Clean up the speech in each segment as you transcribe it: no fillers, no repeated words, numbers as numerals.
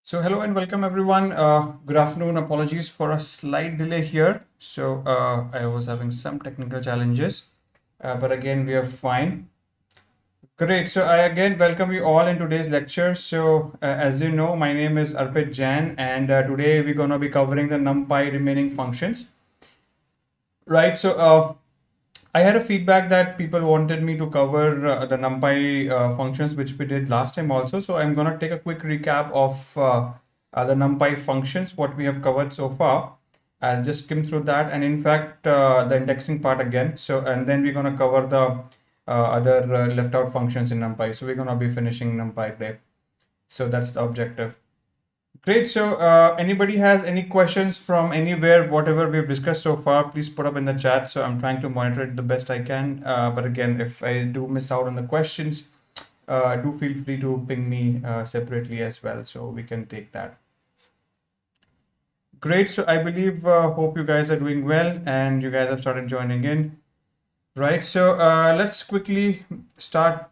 So hello and welcome everyone. Good afternoon. Apologies for a slight delay here. I was having some technical challenges, but again we are fine. Great. So I again welcome you all in today's lecture. As you know, my name is Arpit Jain, and today we're gonna be covering the NumPy remaining functions. Right. I had a feedback that people wanted me to cover the NumPy functions, which we did last time also. So I'm going to take a quick recap of the NumPy functions, what we have covered so far. I'll just skim through that, and in fact, the indexing part again. And then we're going to cover the other left out functions in NumPy. So we're going to be finishing NumPy today. So that's the objective. Great. Anybody has any questions from anywhere, whatever we've discussed so far, please put up in the chat. So I'm trying to monitor it the best I can. But again, if I do miss out on the questions, do feel free to ping me separately as well, so we can take that. Great. So I believe, hope you guys are doing well and you guys have started joining in. Right. Let's quickly start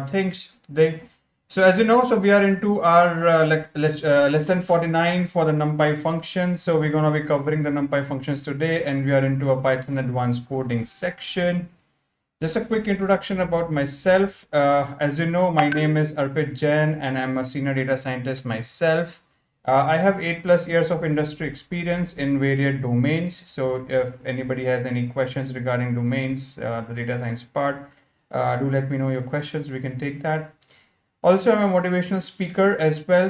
things today. So as you know, so we are into our lesson 49 for the NumPy functions. So we're going to be covering the NumPy functions today, and we are into a Python advanced coding section. Just a quick introduction about myself. As you know, my name is Arpit Jain, and I'm a senior data scientist myself. I have 8+ years of industry experience in various domains. So if anybody has any questions regarding domains, the data science part, do let me know your questions. We can take that. Also, I'm a motivational speaker as well.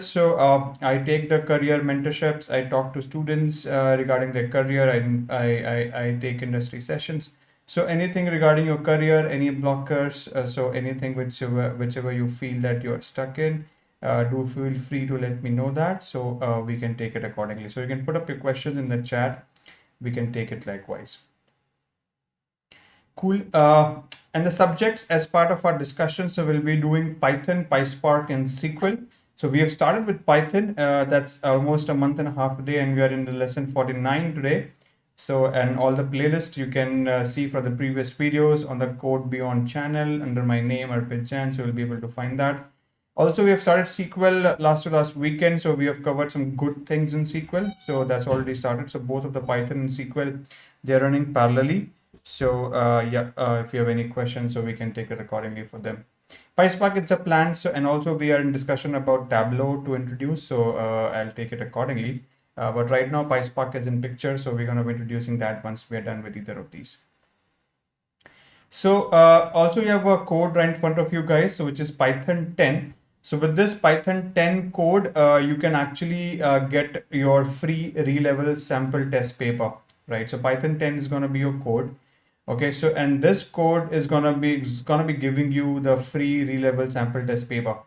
I take the career mentorships. I talk to students regarding their career. I take industry sessions. So anything regarding your career, any blockers, anything whichever you feel that you're stuck in, do feel free to let me know that, so we can take it accordingly. So you can put up your questions in the chat. We can take it likewise. Cool. And the subjects as part of our discussion, so we'll be doing Python, PySpark, and SQL. So we have started with Python. That's almost a month and a half today, and we are in the lesson 49 today. And all the playlists you can see for the previous videos on the CodeBeyond channel under my name, Arpit Jain, so you'll be able to find that. Also, we have started SQL last weekend, so we have covered some good things in SQL. So that's already started. So both of the Python and SQL, they're running parallelly. If you have any questions, so we can take it accordingly for them. PySpark, it's a plan. And also we are in discussion about Tableau to introduce. I'll take it accordingly. But right now PySpark is in picture. So we're going to be introducing that once we are done with either of these. Also you have a code right in front of you guys, so which is Python 10. So with this Python 10 code, you can actually get your free Relevel sample test paper, right? So Python 10 is going to be your code. Okay, and this code is gonna be giving you the free Relevel sample test paper.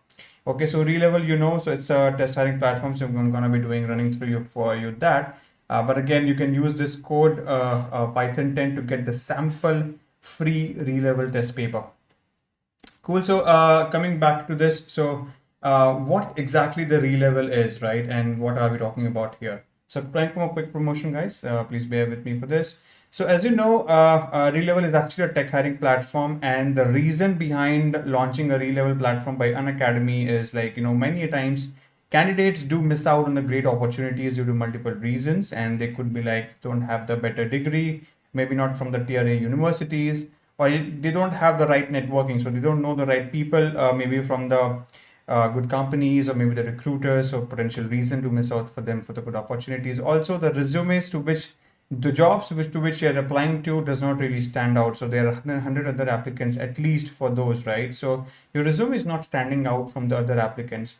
Okay, so Relevel, so it's a test hiring platform. So I'm gonna be running through for you that. But again, you can use this code Python 10 to get the sample free Relevel test paper. Cool. Coming back to this, what exactly the Relevel is, right? And what are we talking about here? So trying from a quick promotion, guys. Please bear with me for this. So as you know, Relevel is actually a tech hiring platform, and the reason behind launching a Relevel platform by Unacademy is many times candidates do miss out on the great opportunities due to multiple reasons, and they could be don't have the better degree, maybe not from the tier A universities, or they don't have the right networking, so they don't know the right people, maybe from the good companies or maybe the recruiters, or potential reason to miss out for them for the good opportunities. Also, the resumes to which the jobs to which you're applying to does not really stand out. So there are 100 other applicants at least for those, right? So your resume is not standing out from the other applicants.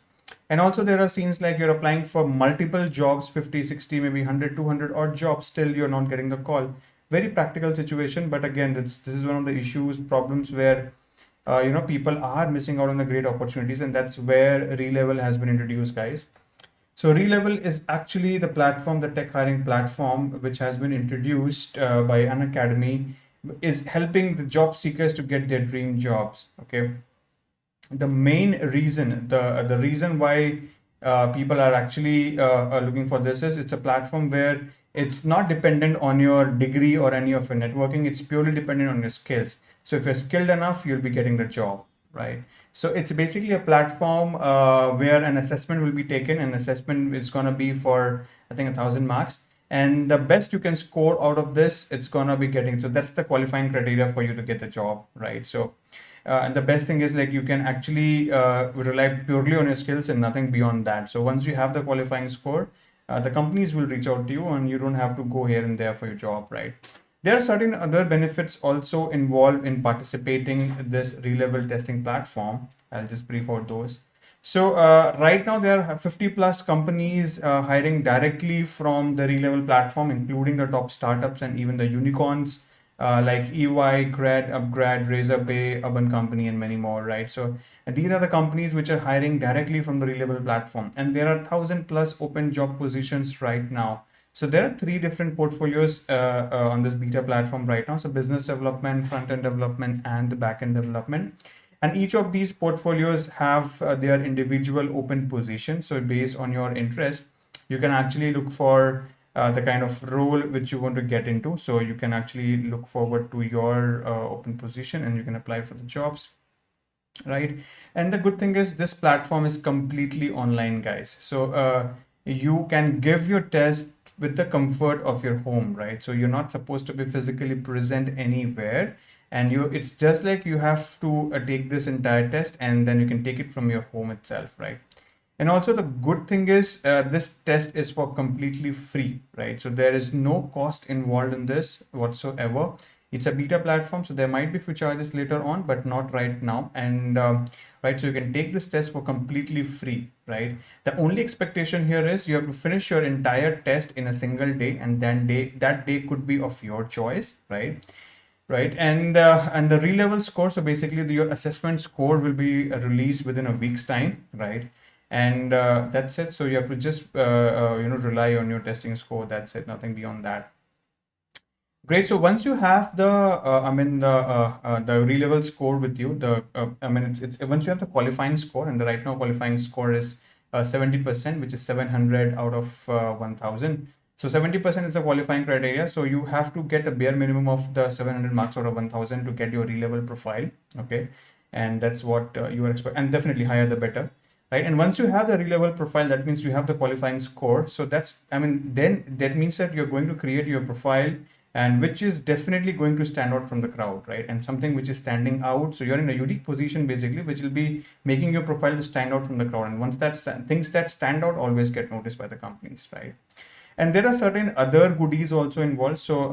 And also there are scenes like you're applying for multiple jobs, 50, 60, maybe 100, 200 odd jobs, still you're not getting the call. Very practical situation. But again, this is one of the problems where people are missing out on the great opportunities, and that's where Relevel has been introduced, guys. So Relevel is actually the platform, the tech hiring platform, which has been introduced by Unacademy, is helping the job seekers to get their dream jobs. Okay. The main reason, the reason why people are actually looking for this is it's a platform where it's not dependent on your degree or any of your networking. It's purely dependent on your skills. So if you're skilled enough, you'll be getting the job, right? So it's basically a platform where an assessment will be taken. An assessment is going to be for, I think, 1,000 marks. And the best you can score out of this, it's going to be getting. So that's the qualifying criteria for you to get the job, right? So, and the best thing is like you can actually rely purely on your skills and nothing beyond that. So once you have the qualifying score, the companies will reach out to you and you don't have to go here and there for your job, right? There are certain other benefits also involved in participating in this Relevel testing platform. I'll just brief out those. So right now there are 50 plus companies hiring directly from the Relevel platform, including the top startups and even the unicorns like EY, Grad, Upgrad, Razorpay, Urban Company, and many more, right? So and these are the companies which are hiring directly from the Relevel platform, and there are 1,000+ open job positions right now. So there are three different portfolios on this beta platform right now. So business development, front-end development, and the back-end development. And each of these portfolios have their individual open positions. So based on your interest, you can actually look for the kind of role which you want to get into. So you can actually look forward to your open position and you can apply for the jobs, right? And the good thing is this platform is completely online, guys. So you can give your test with the comfort of your home, right? So you're not supposed to be physically present anywhere, and it's just like you have to take this entire test and then you can take it from your home itself, right? And also the good thing is this test is for completely free, right? So there is no cost involved in this whatsoever. It's a beta platform, so there might be few charges later on, but not right now. And right, so you can take this test for completely free, right? The only expectation here is you have to finish your entire test in a single day, and then that day could be of your choice, right? Right, and the Relevel score. So basically, your assessment score will be released within a week's time, right? And that's it. So you have to just rely on your testing score. That's it. Nothing beyond that. Great. So once you have the Relevel score with you, it's once you have the qualifying score, and the right now qualifying score is 70%, which is 700 out of 1,000. So 70% is a qualifying criteria. So you have to get a bare minimum of the 700 marks out of 1,000 to get your Relevel profile. Okay, and that's what you are expecting, and definitely higher the better. Right, and once you have the Relevel profile, that means you have the qualifying score. So then that means that you're going to create your profile, and which is definitely going to stand out from the crowd, right? And something which is standing out. So you're in a unique position basically, which will be making your profile to stand out from the crowd. And once things that stand out always get noticed by the companies, right? And there are certain other goodies also involved. So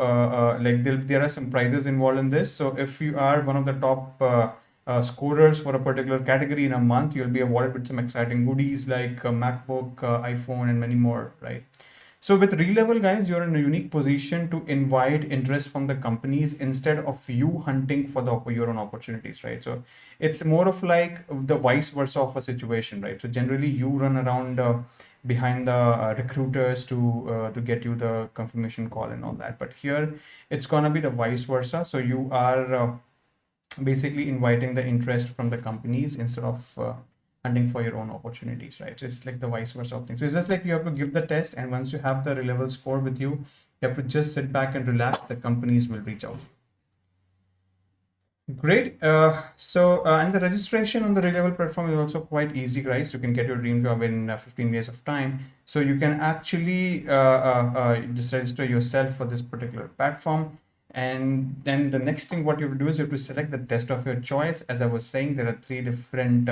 like there are some prizes involved in this. So if you are one of the top scorers for a particular category in a month, you'll be awarded with some exciting goodies like a MacBook, iPhone, and many more, right? So with Relevel, guys, you're in a unique position to invite interest from the companies instead of you hunting for your own opportunities, right? So it's more of like the vice versa of a situation, right? So generally you run around behind the recruiters to get you the confirmation call and all that. But here it's gonna be the vice versa. So you are basically inviting the interest from the companies instead of hunting for your own opportunities, right? So it's like the vice versa of things. So it's just like you have to give the test, and once you have the Relevel score with you, you have to just sit back and relax. The companies will reach out. Great. And the registration on the Relevel platform is also quite easy, guys. You can get your dream job in 15 days of time. So you can actually just register yourself for this particular platform. And then the next thing what you have to do is you have to select the test of your choice. As I was saying, there are three different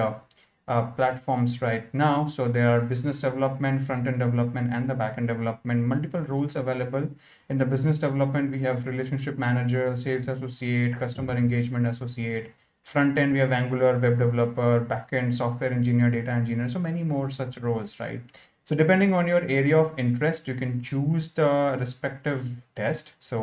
platforms right now. So there are business development, front-end development, and the back-end development. Multiple roles available. In the business development, we have relationship manager, sales associate, customer engagement associate. Front-end, we have Angular, web developer, back-end, software engineer, data engineer. So many more such roles, right? So depending on your area of interest, you can choose the respective test. So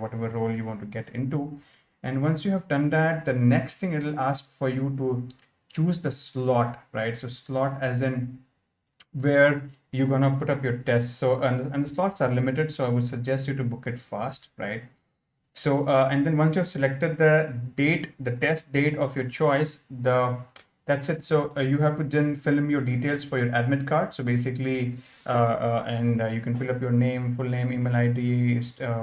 whatever role you want to get into. And once you have done that, the next thing it will ask for you to choose the slot, right? So slot as in where you're gonna put up your test. So and the slots are limited, so I would suggest you to book it fast, right? So and then once you've selected the date, the test date of your choice, that's it. So you have to then fill in your details for your admit card. So basically, you can fill up your name, full name, email ID,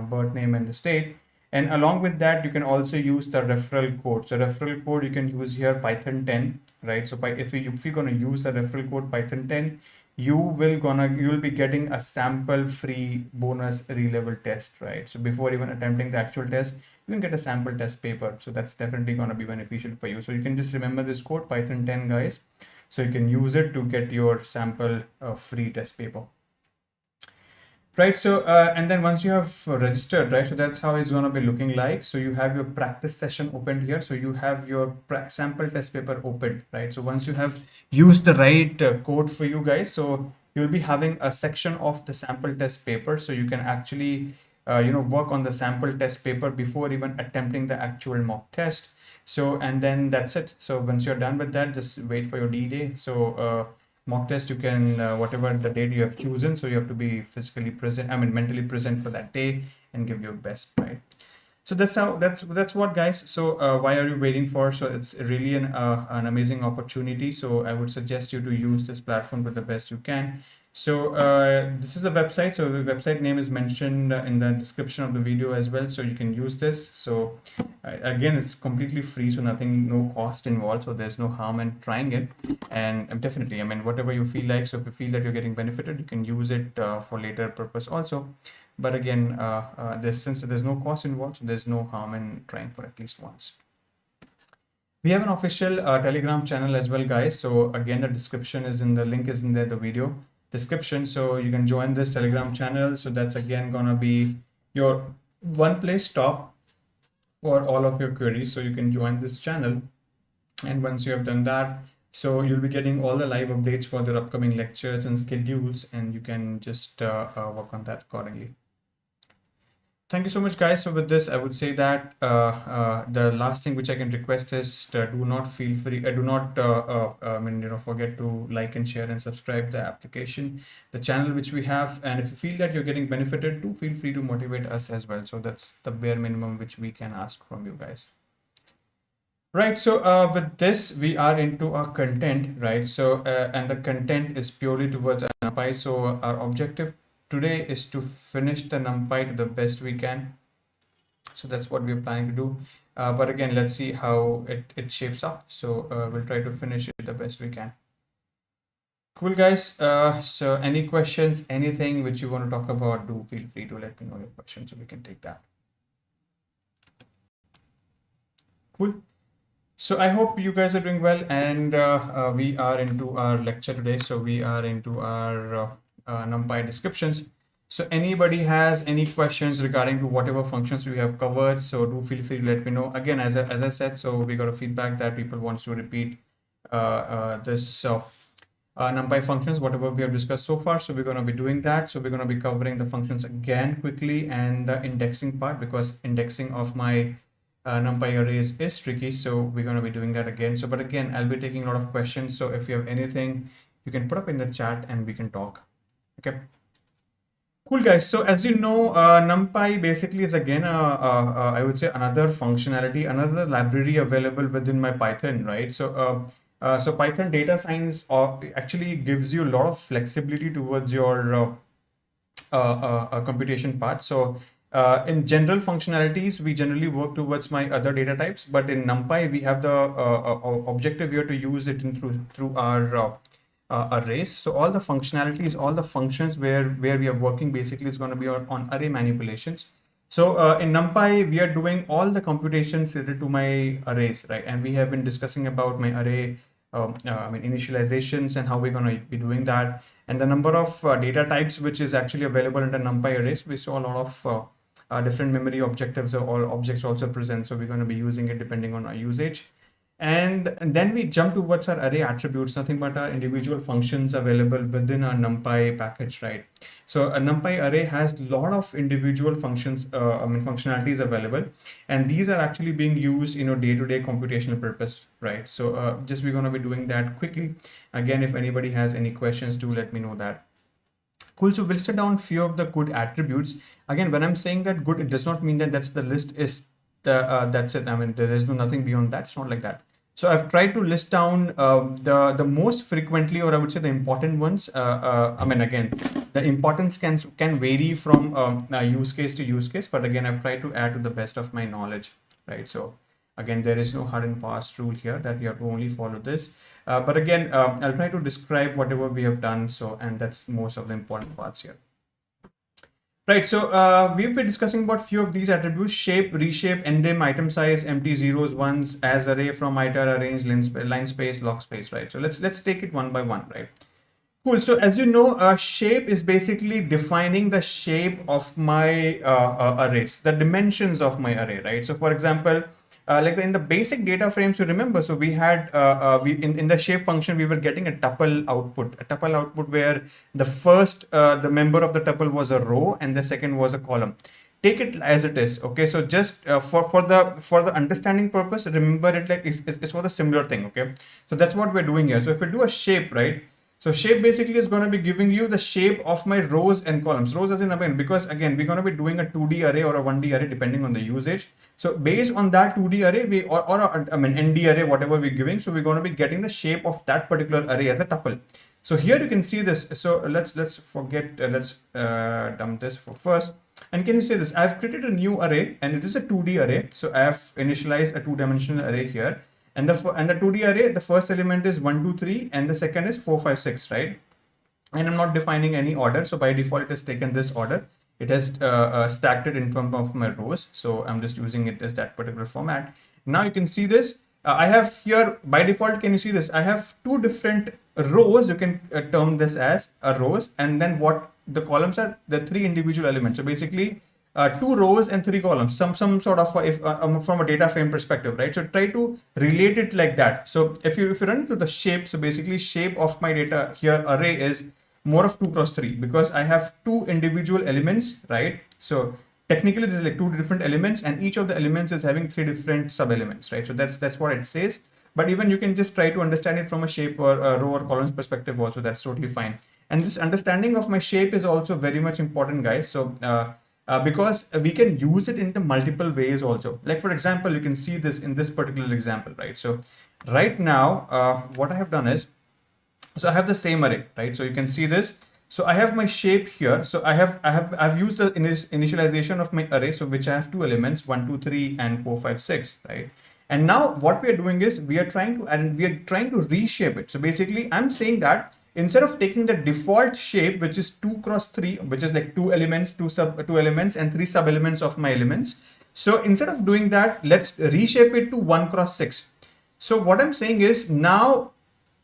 birth name, and the state. And along with that, you can also use the referral code. So referral code you can use here Python 10, right? So if you're going to use the referral code Python 10, you'll be getting a sample free bonus relevel test, right? So before even attempting the actual test, you can get a sample test paper. So that's definitely going to be beneficial for you. So you can just remember this code Python 10, guys. So you can use it to get your sample free test paper. Right, so and then once you have registered, right, so that's how it's going to be looking like. So you have your practice session opened here. So you have your sample test paper opened, right? So once you have used the right code for you guys, so you'll be having a section of the sample test paper. So you can actually, work on the sample test paper before even attempting the actual mock test. So, and then that's it. So once you're done with that, just wait for your D-Day. So, mock test, you can whatever the date you have chosen, so you have to be physically present, mentally present for that day and give your best, right? So that's what, guys. So why are you waiting for? So it's really an amazing opportunity. So I would suggest you to use this platform to the best you can. So this is the website. So the website name is mentioned in the description of the video as well. So you can use this. So again, it's completely free. So no cost involved. So there's no harm in trying it. And definitely, whatever you feel like. So if you feel that you're getting benefited, you can use it for later purpose also. But again, since there's no cost involved, so there's no harm in trying for at least once. We have an official Telegram channel as well, guys. So again, the link is in there, the video description. So you can join this Telegram channel. So that's again gonna be your one place stop for all of your queries. So you can join this channel. And once you have done that, so you'll be getting all the live updates for their upcoming lectures and schedules, and you can just work on that accordingly. Thank you so much, guys. So with this, I would say that the last thing which I can request is do not forget to like and share and subscribe the application, the channel which we have. And if you feel that you're getting benefited, do feel free to motivate us as well. So that's the bare minimum which we can ask from you guys. Right, so with this, we are into our content, right? So, and the content is purely towards NumPy. So our objective today is to finish the NumPy to the best we can. So that's what we're planning to do. But again, let's see how it shapes up. So we'll try to finish it the best we can. Cool, guys. So any questions, anything which you want to talk about, do feel free to let me know your questions so we can take that. Cool. So I hope you guys are doing well, and we are into our lecture today. So we are into our NumPy descriptions. So anybody has any questions regarding to whatever functions we have covered, so do feel free to let me know. Again, as I said, so we got a feedback that people want to repeat this NumPy functions, whatever we have discussed so far. So we're going to be doing that. So we're going to be covering the functions again quickly, and the indexing part, because indexing of my NumPy arrays is tricky. So we're going to be doing that again. So, but again, I'll be taking a lot of questions. So if you have anything, you can put up in the chat and we can talk. Okay. Cool, guys. So as you know, NumPy basically is again, I would say another functionality, another library available within my Python, right? So, so Python data science actually gives you a lot of flexibility towards your computation part. So in general functionalities, we generally work towards my other data types, but in NumPy, we have the objective here to use it through our arrays. So all the functionalities, all the functions where we are working basically is going to be on array manipulations. So in NumPy, we are doing all the computations related to my arrays, right? And we have been discussing about my array initializations and how we're going to be doing that, and the number of data types which is actually available in the NumPy arrays. We saw a lot of different memory objectives, or all objects also present. So we're going to be using it depending on our usage. And then we jump towards our array attributes, nothing but our individual functions available within our NumPy package, right? So a NumPy array has a lot of individual functions, functionalities available, and these are actually being used, day-to-day computational purpose, right? So just we're going to be doing that quickly. Again, if anybody has any questions, do let me know that. Cool. So we'll set down few of the good attributes. Again, when I'm saying that good, it does not mean that that's the list is that's it. There is nothing beyond that. It's not like that. So I've tried to list down the most frequently, or I would say the important ones. I mean, again, the importance can vary from use case to use case, but again, I've tried to add to the best of my knowledge, right? So again, there is no hard and fast rule here that we have to only follow this. But again, I'll try to describe whatever we have done. So, and that's most of the important parts here. Right, so we've been discussing about few of these attributes: shape, reshape, NDim, item size, empty zeros, ones, as array, from iter, arrange, LineSpace, log space, right? So let's take it one by one, right? Cool. So as you know, shape is basically defining the shape of my arrays, the dimensions of my array, right? So for example, like in the basic data frames, you remember, so we had in the shape function, we were getting a tuple output where the first the member of the tuple was a row and the second was a column. Take it as it is, okay? So just for the understanding purpose, remember it like it's for the similar thing, okay? So that's what we're doing here. So if we do a shape, right? So shape basically is going to be giving you the shape of my rows and columns. Rows as in, again, because again, we're going to be doing a 2D array or a 1D array depending on the usage. So based on that 2D array, I mean ND array, whatever we're giving, so we're going to be getting the shape of that particular array as a tuple. So here you can see this. So let's dump this for first. And can you say this? I've created a new array and it is a 2D array. So I have initialized a 2-dimensional array here. And the 2D array, the first element is 1, 2, 3, and the second is 4, 5, 6, right? And I'm not defining any order. So by default, it has taken this order. It has stacked it in front of my rows. So I'm just using it as that particular format. Now you can see this. I have here by default, can you see this? I have two different rows. You can term this as a rows. And then what the columns are, the 3 individual elements. So basically, 2 rows and 3 columns, some sort of from a data frame perspective, right? So try to relate it like that. So if you run into the shape, so basically shape of my data here array is more of 2 cross 3 because I have 2 individual elements, right? So technically this is like 2 different elements and each of the elements is having 3 different sub elements, right? So that's what it says. But even you can just try to understand it from a shape or a row or columns perspective also, that's totally fine. And this understanding of my shape is also very much important, guys. So because we can use it in the multiple ways also. Like for example, you can see this in this particular example, right? So right now, what I have done is, so I have the same array, right? So you can see this. So I have my shape here. So I've used the initialization of my array. So which I have 2 elements, 1, 2, 3, and 4, 5, 6, right? And now what we are doing is we are trying to reshape it. So basically I'm saying that instead of taking the default shape, which is 2 cross 3, which is like 2 elements, 2 elements and 3 sub elements of my elements. So instead of doing that, let's reshape it to 1 cross 6. So what I'm saying is now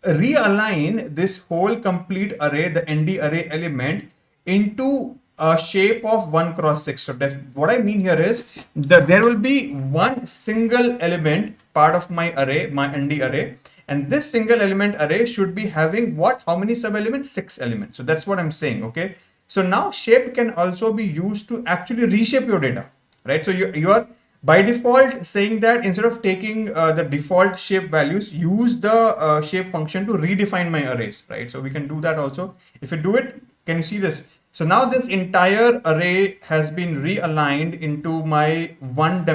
realign this whole complete array, the ND array element, into a shape of 1 cross 6. So what I mean here is that there will be one single element part of my array, my ND array. And this single element array should be having what? How many sub elements? 6 elements. So that's what I'm saying. Okay. So now shape can also be used to actually reshape your data, right? So you are by default saying that instead of taking the default shape values, use the shape function to redefine my arrays, right? So we can do that also. If you do it, can you see this? So now this entire array has been realigned into my one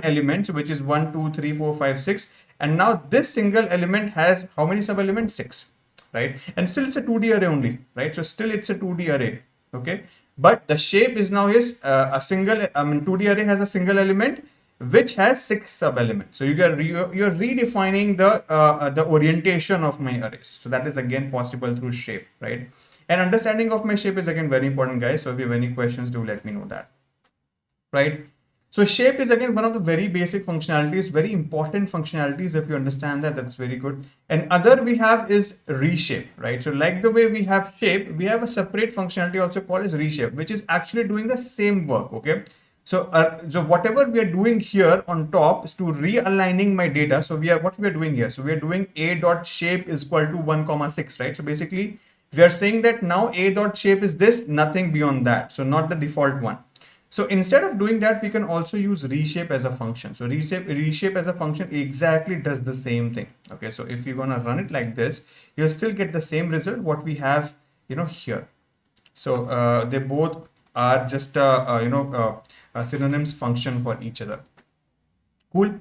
element, which is 1, 2, 3, 4, 5, 6. And now this single element has how many sub elements? 6, right? And still it's a 2D array only, right? So still it's a 2D array, okay? But the shape is now is a single, 2D array has a single element which has 6 sub elements. So you're redefining the orientation of my arrays. So that is again possible through shape, right? And understanding of my shape is again very important, guys. So if you have any questions, do let me know that, right? So shape is again one of the very basic functionalities, very important functionalities. If you understand that, that's very good. And other we have is reshape, right? So like the way we have shape, we have a separate functionality also called as reshape, which is actually doing the same work, okay? So, so whatever we are doing here on top is to realigning my data. So what we are doing here. So we are doing a.shape is equal to 1,6, right? So basically we are saying that now a.shape is this, nothing beyond that. So not the default one. So instead of doing that, we can also use reshape as a function. So reshape as a function exactly does the same thing. Okay, so if you're gonna run it like this, you'll still get the same result what we have, here. So they both are just synonyms function for each other. Cool.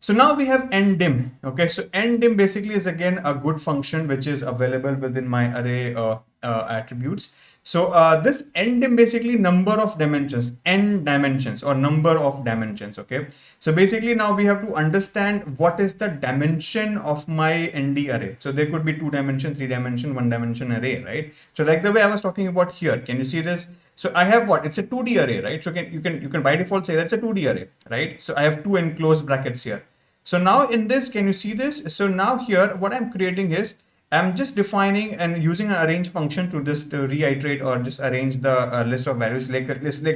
So now we have NDim. Okay, so NDim basically is again a good function which is available within my array attributes. So this NDim basically number of dimensions, n dimensions or number of dimensions. Okay, so basically now we have to understand what is the dimension of my ND array. So there could be 2 dimension, 3 dimension, 1 dimension array, right? So like the way I was talking about here, can you see this? So I have what? It's a 2D array, right? So you can by default say that's a 2D array, right? So I have 2 enclosed brackets here. So now in this, can you see this? So now here, what I'm creating is I'm just defining and using an arrange function to just reiterate or just arrange the list of values like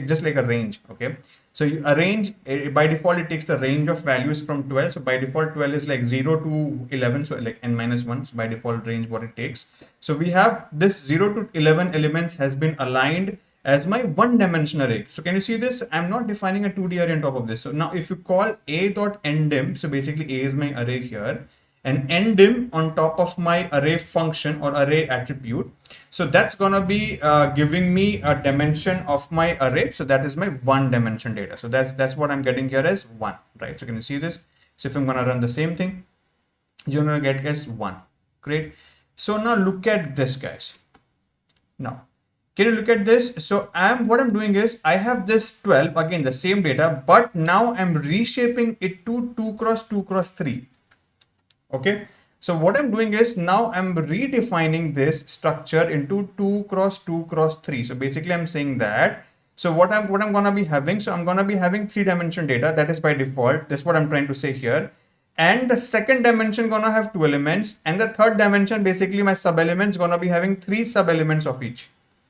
just like a range. Okay. So you arrange by default, it takes the range of values from 12. So by default, 12 is like 0 to 11. So like n minus 1. So by default range, what it takes. So we have this 0 to 11 elements has been aligned as my 1 dimension array. So can you see this? I'm not defining a 2D array on top of this. So now if you call a.ndim, so basically a is my array here, and ndim on top of my array function or array attribute. So that's gonna be giving me a dimension of my array. So that is my 1 dimension data. So that's what I'm getting here as 1, right? So can you see this? So if I'm gonna run the same thing, you're gonna get as 1. Great. So now look at this, guys. Now, can you look at this? So what I'm doing is I have this 12, again the same data, but now I'm reshaping it to 2 cross 2 cross 3. Okay. So what I'm doing is now I'm redefining this structure into 2 cross 2 cross 3. So basically I'm saying that, so what I'm gonna be having, so I'm gonna be having 3 dimension data, that is by default. That's what I'm trying to say here. And the second dimension gonna have 2 elements, and the third dimension, basically my sub elements gonna be having 3 sub elements of each.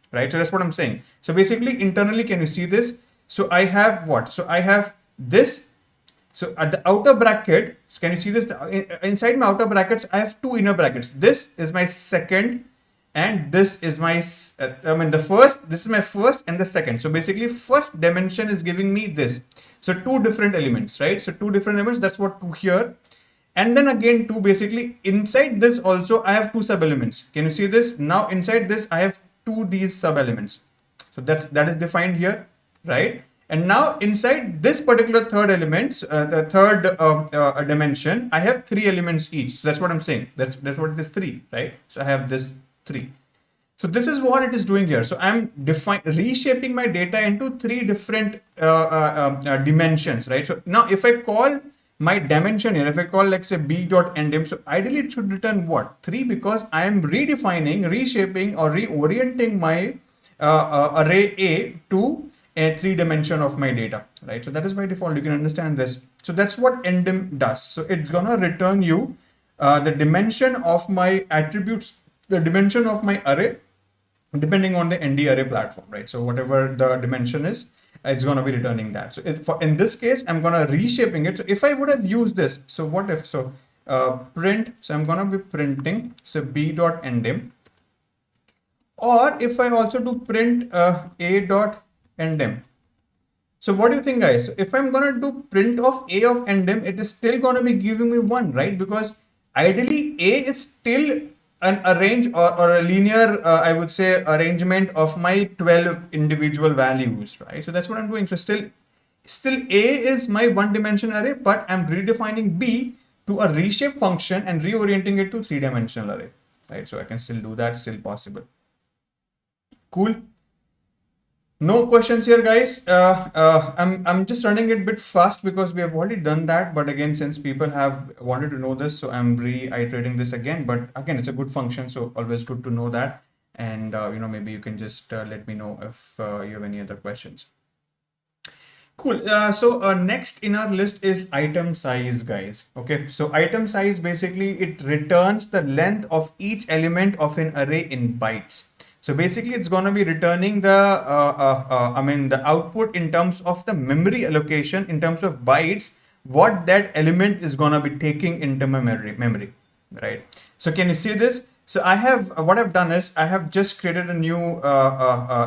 Right, so that's what I'm saying. So basically internally, can you see this? So I have what? So I have this. So at the outer bracket, so can you see this? Inside my outer brackets, I have 2 inner brackets. This is my second, and this is my the first. This is my first and the second. So basically, first dimension is giving me this. So 2 different elements, right? So 2 different elements. That's what 2 here. And then again 2. Basically inside this also I have 2 sub elements. Can you see this? Now inside this I have 2 these sub elements. So that is defined here, right? And now inside this particular third element, the third dimension, I have 3 elements each. So that's what I'm saying. That's what it is, 3, right? So I have this 3. So this is what it is doing here. So I'm reshaping my data into 3 different dimensions, right? So now if I call my dimension here, if I call like say b.ndim, so ideally it should return what? 3, because I am redefining, reshaping or reorienting my array A to a 3 dimension of my data, right? So that is by default, you can understand this. So that's what ndim does. So it's gonna return you the dimension of my attributes, the dimension of my array, depending on the ND array platform, right? So whatever the dimension is, it's going to be returning that. So in this case, I'm going to reshaping it. So if I would have used this, so what if, so print, so I'm going to be printing, so b.ndim, or if I also do print a.ndim. So what do you think, guys? So if I'm going to do print of a of ndim, it is still going to be giving me 1, right? Because ideally a is still an arrange or a linear, I would say, arrangement of my 12 individual values, right? So that's what I'm doing. So still A is my 1 dimension array, but I'm redefining B to a reshape function and reorienting it to 3 dimensional array, right? So I can still do that, still possible. Cool. No questions here, guys. I'm just running it a bit fast because we have already done that. But again, since people have wanted to know this, so I'm reiterating this again. But again, it's a good function, so always good to know that. And maybe you can just let me know if you have any other questions. Cool. So next in our list is item size, guys. Okay. So item size, basically it returns the length of each element of an array in bytes. So basically it's going to be returning the the output in terms of the memory allocation, in terms of bytes, what that element is going to be taking into my memory, right? So can you see this? So I have, what I've done is I have just created a new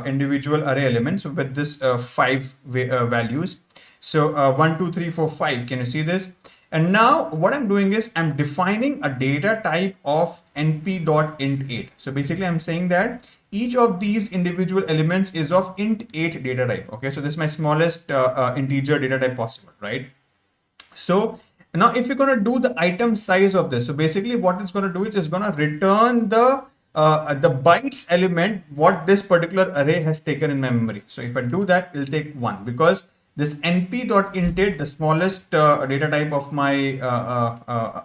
individual array elements with this 5 values. So 1, 2, 3, 4, 5. Can you see this? And now what I'm doing is I'm defining a data type of np.int8. So basically I'm saying that each of these individual elements is of int8 data type. Okay, so this is my smallest integer data type possible, right? So Now, if you're going to do the item size of this, so basically what it's going to do is it's going to return the bytes element what this particular array has taken in my memory. So if I do that, it'll take 1 because this np.intIt, the smallest data type of my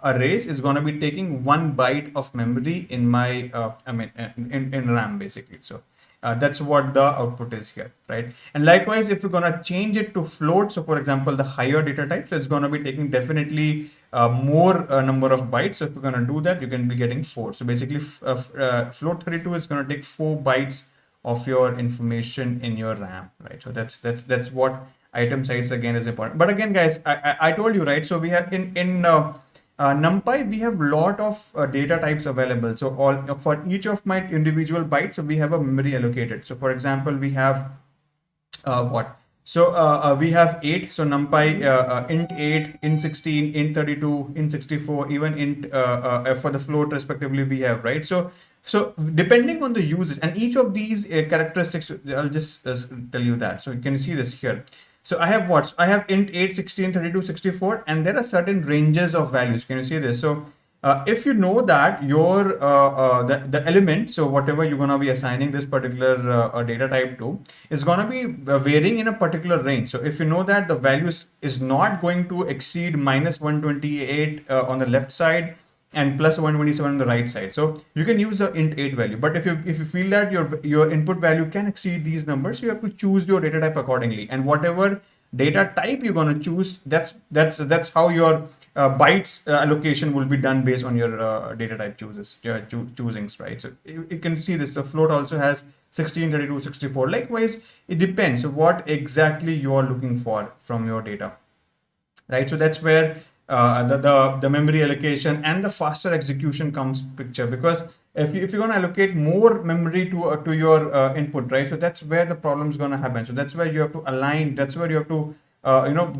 arrays, is going to be taking 1 byte of memory in my in RAM basically. So that's what the output is here, right? And likewise, if you're going to change it to float, so for example, the higher data type, so it's going to be taking definitely more number of bytes. So if you're going to do that, you can be getting 4. So basically, float 32 is going to take 4 bytes of your information in your RAM, right? So that's what item size again is important. But again, guys, I told you, right? So we have in NumPy, we have lot of data types available. So all for each of my individual bytes, so we have a memory allocated. So for example, we have what? So we have 8. So NumPy int 8, int 16, int 32, int 64, even int for the float respectively we have, right? So depending on the usage and each of these characteristics, I'll just tell you that. So you can see this here. So I have what? So I have int 8, 16, 32, 64, and there are certain ranges of values. Can you see this? So if you know that your the element, so whatever you're going to be assigning this particular data type to, is going to be varying in a particular range. So if you know that the values is not going to exceed minus 128 on the left side and plus 127 on the right side, so you can use the int 8 value. But if you feel that your input value can exceed these numbers, you have to choose your data type accordingly, and whatever data type you're going to choose, that's how your bytes allocation will be done based on your data type choosings, right? So you can see this. The float also has 16, 32, 64. Likewise, it depends what exactly you are looking for from your data, right? So that's where the memory allocation and the faster execution comes picture, because if you're going to allocate more memory to your input, right? So that's where the problem is going to happen. So that's where you have to align. That's where you have to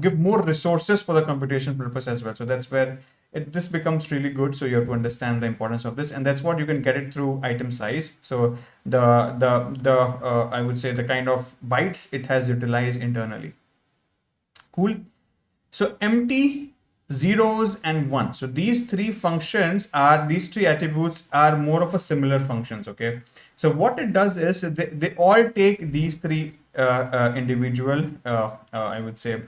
give more resources for the computation purpose as well. So that's where this becomes really good. So you have to understand the importance of this, and that's what you can get it through item size. So the I would say the kind of bytes it has utilized internally. Cool. So empty, zeros, and one. So these three attributes are more of a similar functions. Okay. So what it does is they all take these three individual, I would say,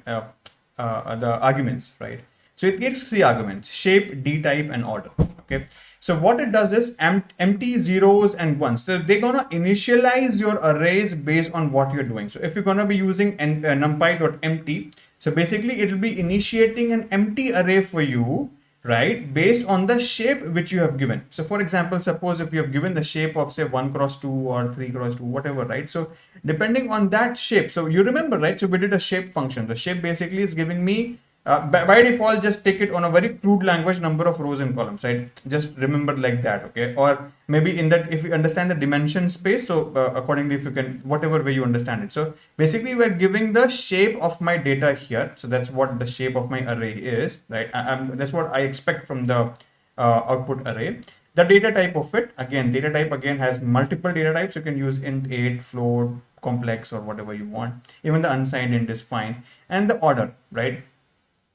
the arguments, right? So it takes three arguments: shape, d type, and order. Okay. So what it does is empty, zeros, and ones. So they're gonna initialize your arrays based on what you're doing. So if you're gonna be using numpy.empty, so basically it will be initiating an empty array for you, right, based on the shape which you have given. So for example, suppose if you have given the shape of say 1 cross 2 or 3 cross 2, whatever, right? So depending on that shape, so you remember, right? So we did a shape function. The shape basically is giving me by default, just take it on a very crude language, number of rows and columns, right? Just remember like that, okay? Or maybe in that, if you understand the dimension space, so accordingly, if you can, whatever way you understand it. So basically, we're giving the shape of my data here. So that's what the shape of my array is, right? That's what I expect from the output array. The data type of it, again, data type again has multiple data types. You can use int, 8, float, complex, or whatever you want. Even the unsigned int is fine. And the order, right?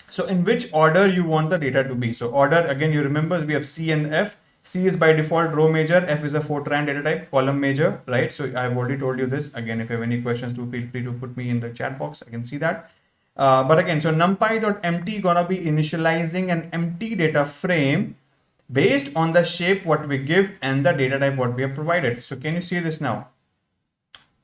So in which order you want the data to be. So order, again, you remember we have C and F. C is by default row major, F is a Fortran data type, column major, right? So I've already told you this. Again, if you have any questions, do feel free to put me in the chat box. I can see that. But again, so numpy.empty gonna be initializing an empty data frame based on the shape what we give and the data type what we have provided. So can you see this now?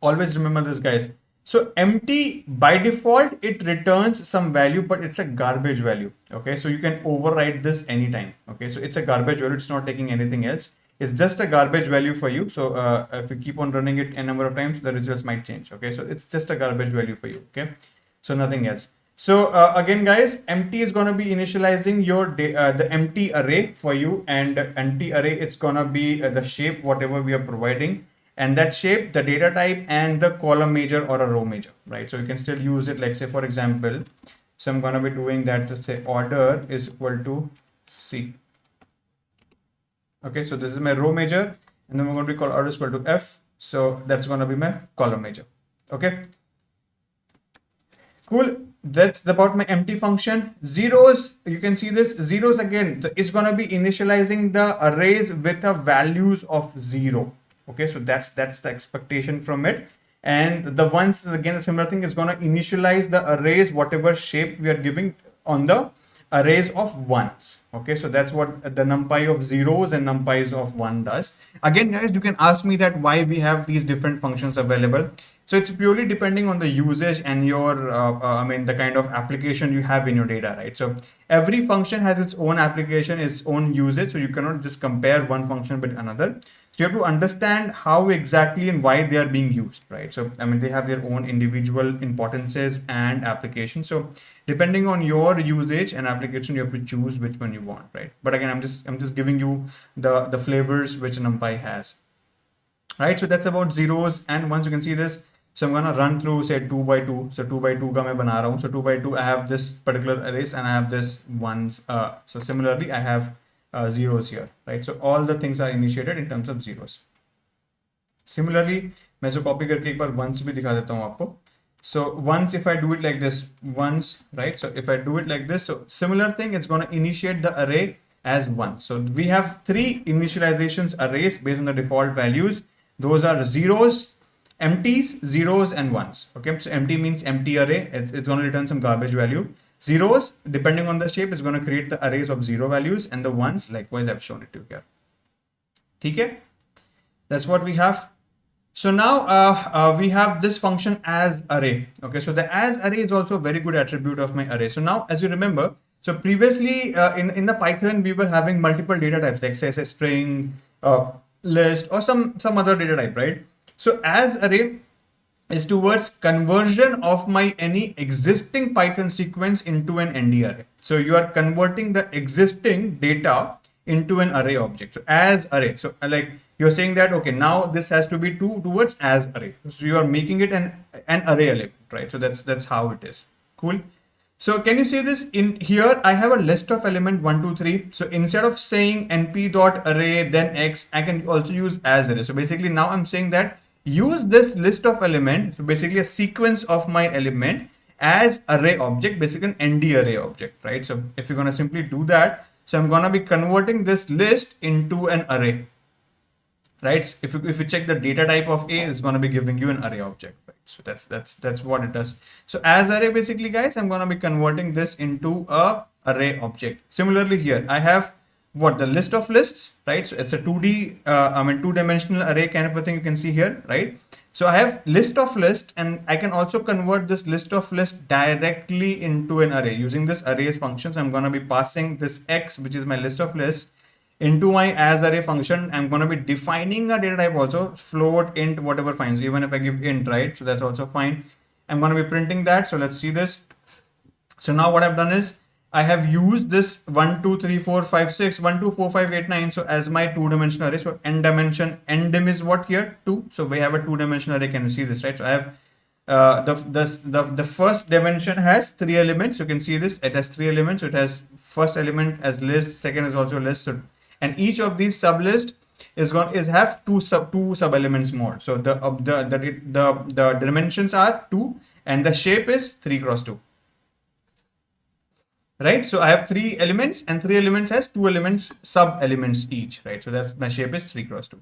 Always remember this, guys. So empty by default, it returns some value, but it's a garbage value. Okay, so you can override this anytime. Okay, so it's a garbage value. It's not taking anything else. It's just a garbage value for you. So if you keep on running it a number of times, the results might change. Okay, so it's just a garbage value for you. Okay, so nothing else. So again, guys, empty is going to be initializing your the empty array for you, and empty array, it's going to be the shape whatever we are providing. And that shape, the data type, and the column major or a row major, right? So you can still use it, like say, for example, so I'm going to be doing that to say order is equal to C. Okay, so this is my row major, and then we're going to call order is equal to F. So that's going to be my column major. Okay, cool. that's about my empty function. Zeros, you can see this zeros again, it's going to be initializing the arrays with a values of 0. Okay, so that's the expectation from it. And the ones, again, a similar thing, is going to initialize the arrays whatever shape we are giving on the arrays of ones. Okay, so that's what the numpy of zeros and numpys of 1 does. Again, guys, you can ask me that why we have these different functions available. So it's purely depending on the usage and your, I mean, the kind of application you have in your data, right? So every function has its own application, its own usage. So you cannot just compare one function with another. So you have to understand how exactly and why they are being used, right? So, I mean, they have their own individual importances and applications. So depending on your usage and application, you have to choose which one you want, right? But again, I'm just giving you the flavors which NumPy has, right? So that's about zeros and ones. You can see this. So I'm gonna run through, say, 2 by 2. So 2 by 2 ka main bana raha hu. So 2 by 2, I have this particular arrays and I have this ones. So similarly, I have zeros here, right? So all the things are initiated in terms of zeros. Similarly, मैं जो copy करके एक बार ones भी दिखा देता हूँ आपको. So once, if I do it like this, once, right? So if I do it like this, so similar thing, it's going to initiate the array as 1. So we have 3 initializations arrays based on the default values. Those are zeros, empties, zeros, and ones. Okay, so empty means empty array. It's going to return some garbage value. Zeros, depending on the shape, is going to create the arrays of 0 values, and the ones, likewise, I've shown it to you here. Okay, that's what we have. So now we have this function as array. Okay, so the as array is also a very good attribute of my array. So now, as you remember, so previously in the Python, we were having multiple data types, like say a string, list, or some other data type, right? So as array is towards conversion of my any existing Python sequence into an ND array. So you are converting the existing data into an array object. So as array, so like you're saying that, okay, now this has to be towards as array. So you are making it an array element, right? So that's how it is. Cool. So can you see this in here? I have a list of element 1, 2, 3. So instead of saying np.array then x, I can also use as array. So basically now I'm saying that use this list of element, so basically a sequence of my element as array object, basically an ND array object, right? So if you're going to simply do that, so I'm going to be converting this list into an array, right? So if you check the data type of A, it's going to be giving you an array object, right? So that's what it does. So as array, basically, guys, I'm going to be converting this into a array object. Similarly here, I have what, the list of lists, right? So it's a 2D, I mean, 2-dimensional array kind of a thing you can see here, right? So I have list of list, and I can also convert this list of list directly into an array using this arrays functions. I'm going to be passing this x, which is my list of lists, into my as array function. I'm going to be defining a data type also, float, int, whatever fine. So even if I give int, right? So that's also fine. I'm going to be printing that. So let's see this. So now what I've done is I have used this 1, 2, 3, 4, 5, 6, 1, 2, 4, 5, 8, 9. So as my 2-dimensional array, so NDim is what here? 2. So we have a 2-dimensional array. Can you see this, right? So I have the first dimension has 3 elements. You can see this. It has 3 elements. So it has first element as list, second is also list. So, and each of these sublist is have two sub elements more. So the dimensions are 2 and the shape is 3 cross 2. Right, so I have 3 elements, and 3 elements has 2 elements, sub elements each, right? So that's my shape is 3 cross 2.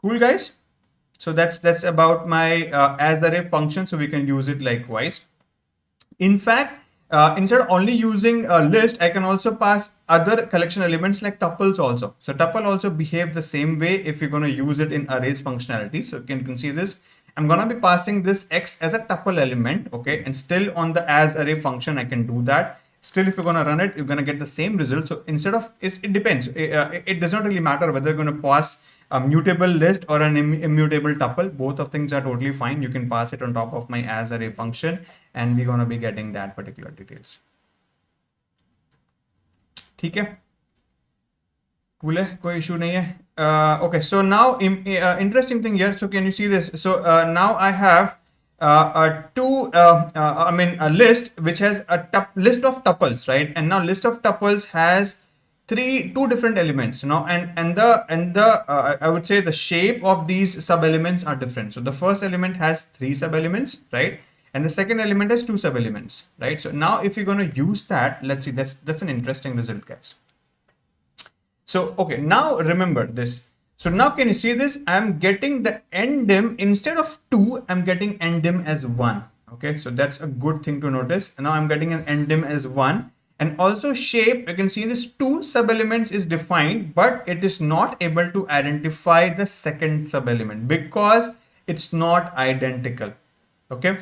Cool, guys. So that's about my as array function. So we can use it likewise. In fact, instead of only using a list, I can also pass other collection elements like tuples also. So tuple also behave the same way if you're going to use it in arrays functionality. So you can see this. I'm going to be passing this x as a tuple element, okay? And still on the as array function, I can do that. Still, if you're going to run it, you're going to get the same result. So instead of, it depends. It does not really matter whether you're going to pass a mutable list or an immutable tuple. Both of things are totally fine. You can pass it on top of my as array function, and we're going to be getting that particular details. Okay? Cool है, कोई issue नहीं है. Okay, so now interesting thing here. So can you see this? So now I have a list which has a list of tuples, right? And now list of tuples has two different elements, you know, and I would say the shape of these sub elements are different. So the first element has 3 sub elements, right? and the second element has 2 sub-elements, right? So now if you're going to use that, let's see, that's an interesting result, guys. So, okay, now remember this. So now can you see this? I'm getting the NDim instead of 2, I'm getting NDim as 1. Okay, so that's a good thing to notice. And now I'm getting an NDim as 1. And also shape, you can see this 2 sub-elements is defined, but it is not able to identify the second sub-element because it's not identical. Okay,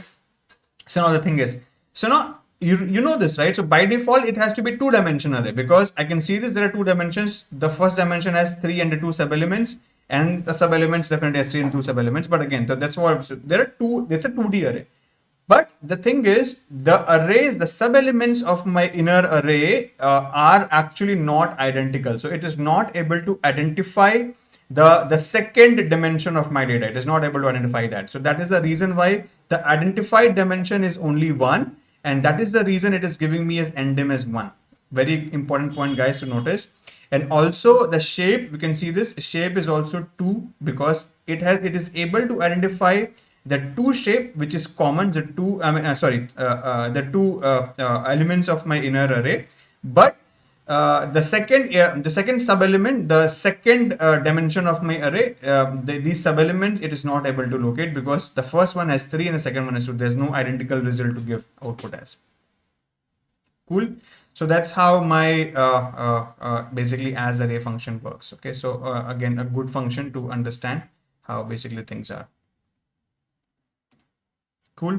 so now the thing is, so now you know this, right? So by default it has to be 2-dimensional array because I can see this, there are 2 dimensions. The first dimension has 3 and the 2 sub-elements, and the sub-elements definitely has 3 and 2 sub-elements. But again, so that's what, so there are 2, it's a 2D array. But the thing is, the arrays, the sub-elements of my inner array are actually not identical. So it is not able to identify the second dimension of my data. It is not able to identify that. So that is the reason why the identified dimension is only 1. And that is the reason it is giving me as NDim as 1. Very important point, guys, to notice. And also the shape, we can see this shape is also 2 because it is able to identify the 2 shape which is common, the 2 elements of my inner array. But the second sub-element, the second dimension of my array, these sub-elements, it is not able to locate because the first one has 3 and the second one has 2. There's no identical result to give output as. Cool. So that's how my basically as array function works. Okay. So again, a good function to understand how basically things are. Cool.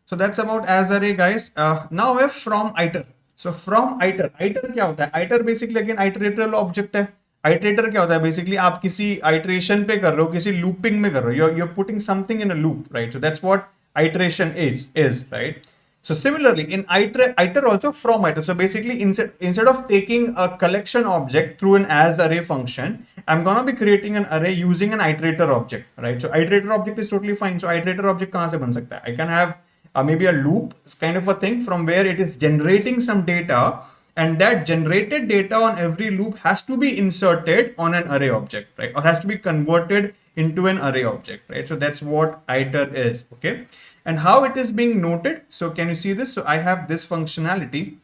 So that's about as array, guys. Now we have from iter. So from iter क्या होता है? Iter basically again iterable object है. Iterator क्या होता है? Basically आप किसी iteration पे कर रहे हो, किसी looping में कर रहे हो. You're putting something in a loop, right? So that's what iteration is, right? So similarly in iter also from iter. So basically instead of taking a collection object through an as array function, I'm gonna be creating an array using an iterator object, right? So iterator object is totally fine. So iterator object कहाँ से बन सकता है? I can have maybe a loop kind of a thing from where it is generating some data, and that generated data on every loop has to be inserted on an array object, right? Or has to be converted into an array object, right? So that's what iter is, okay? And how it is being noted. So can you see this? So I have this functionality.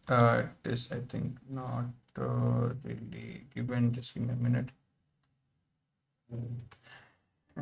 It is, I think, not really given. Just give me a minute.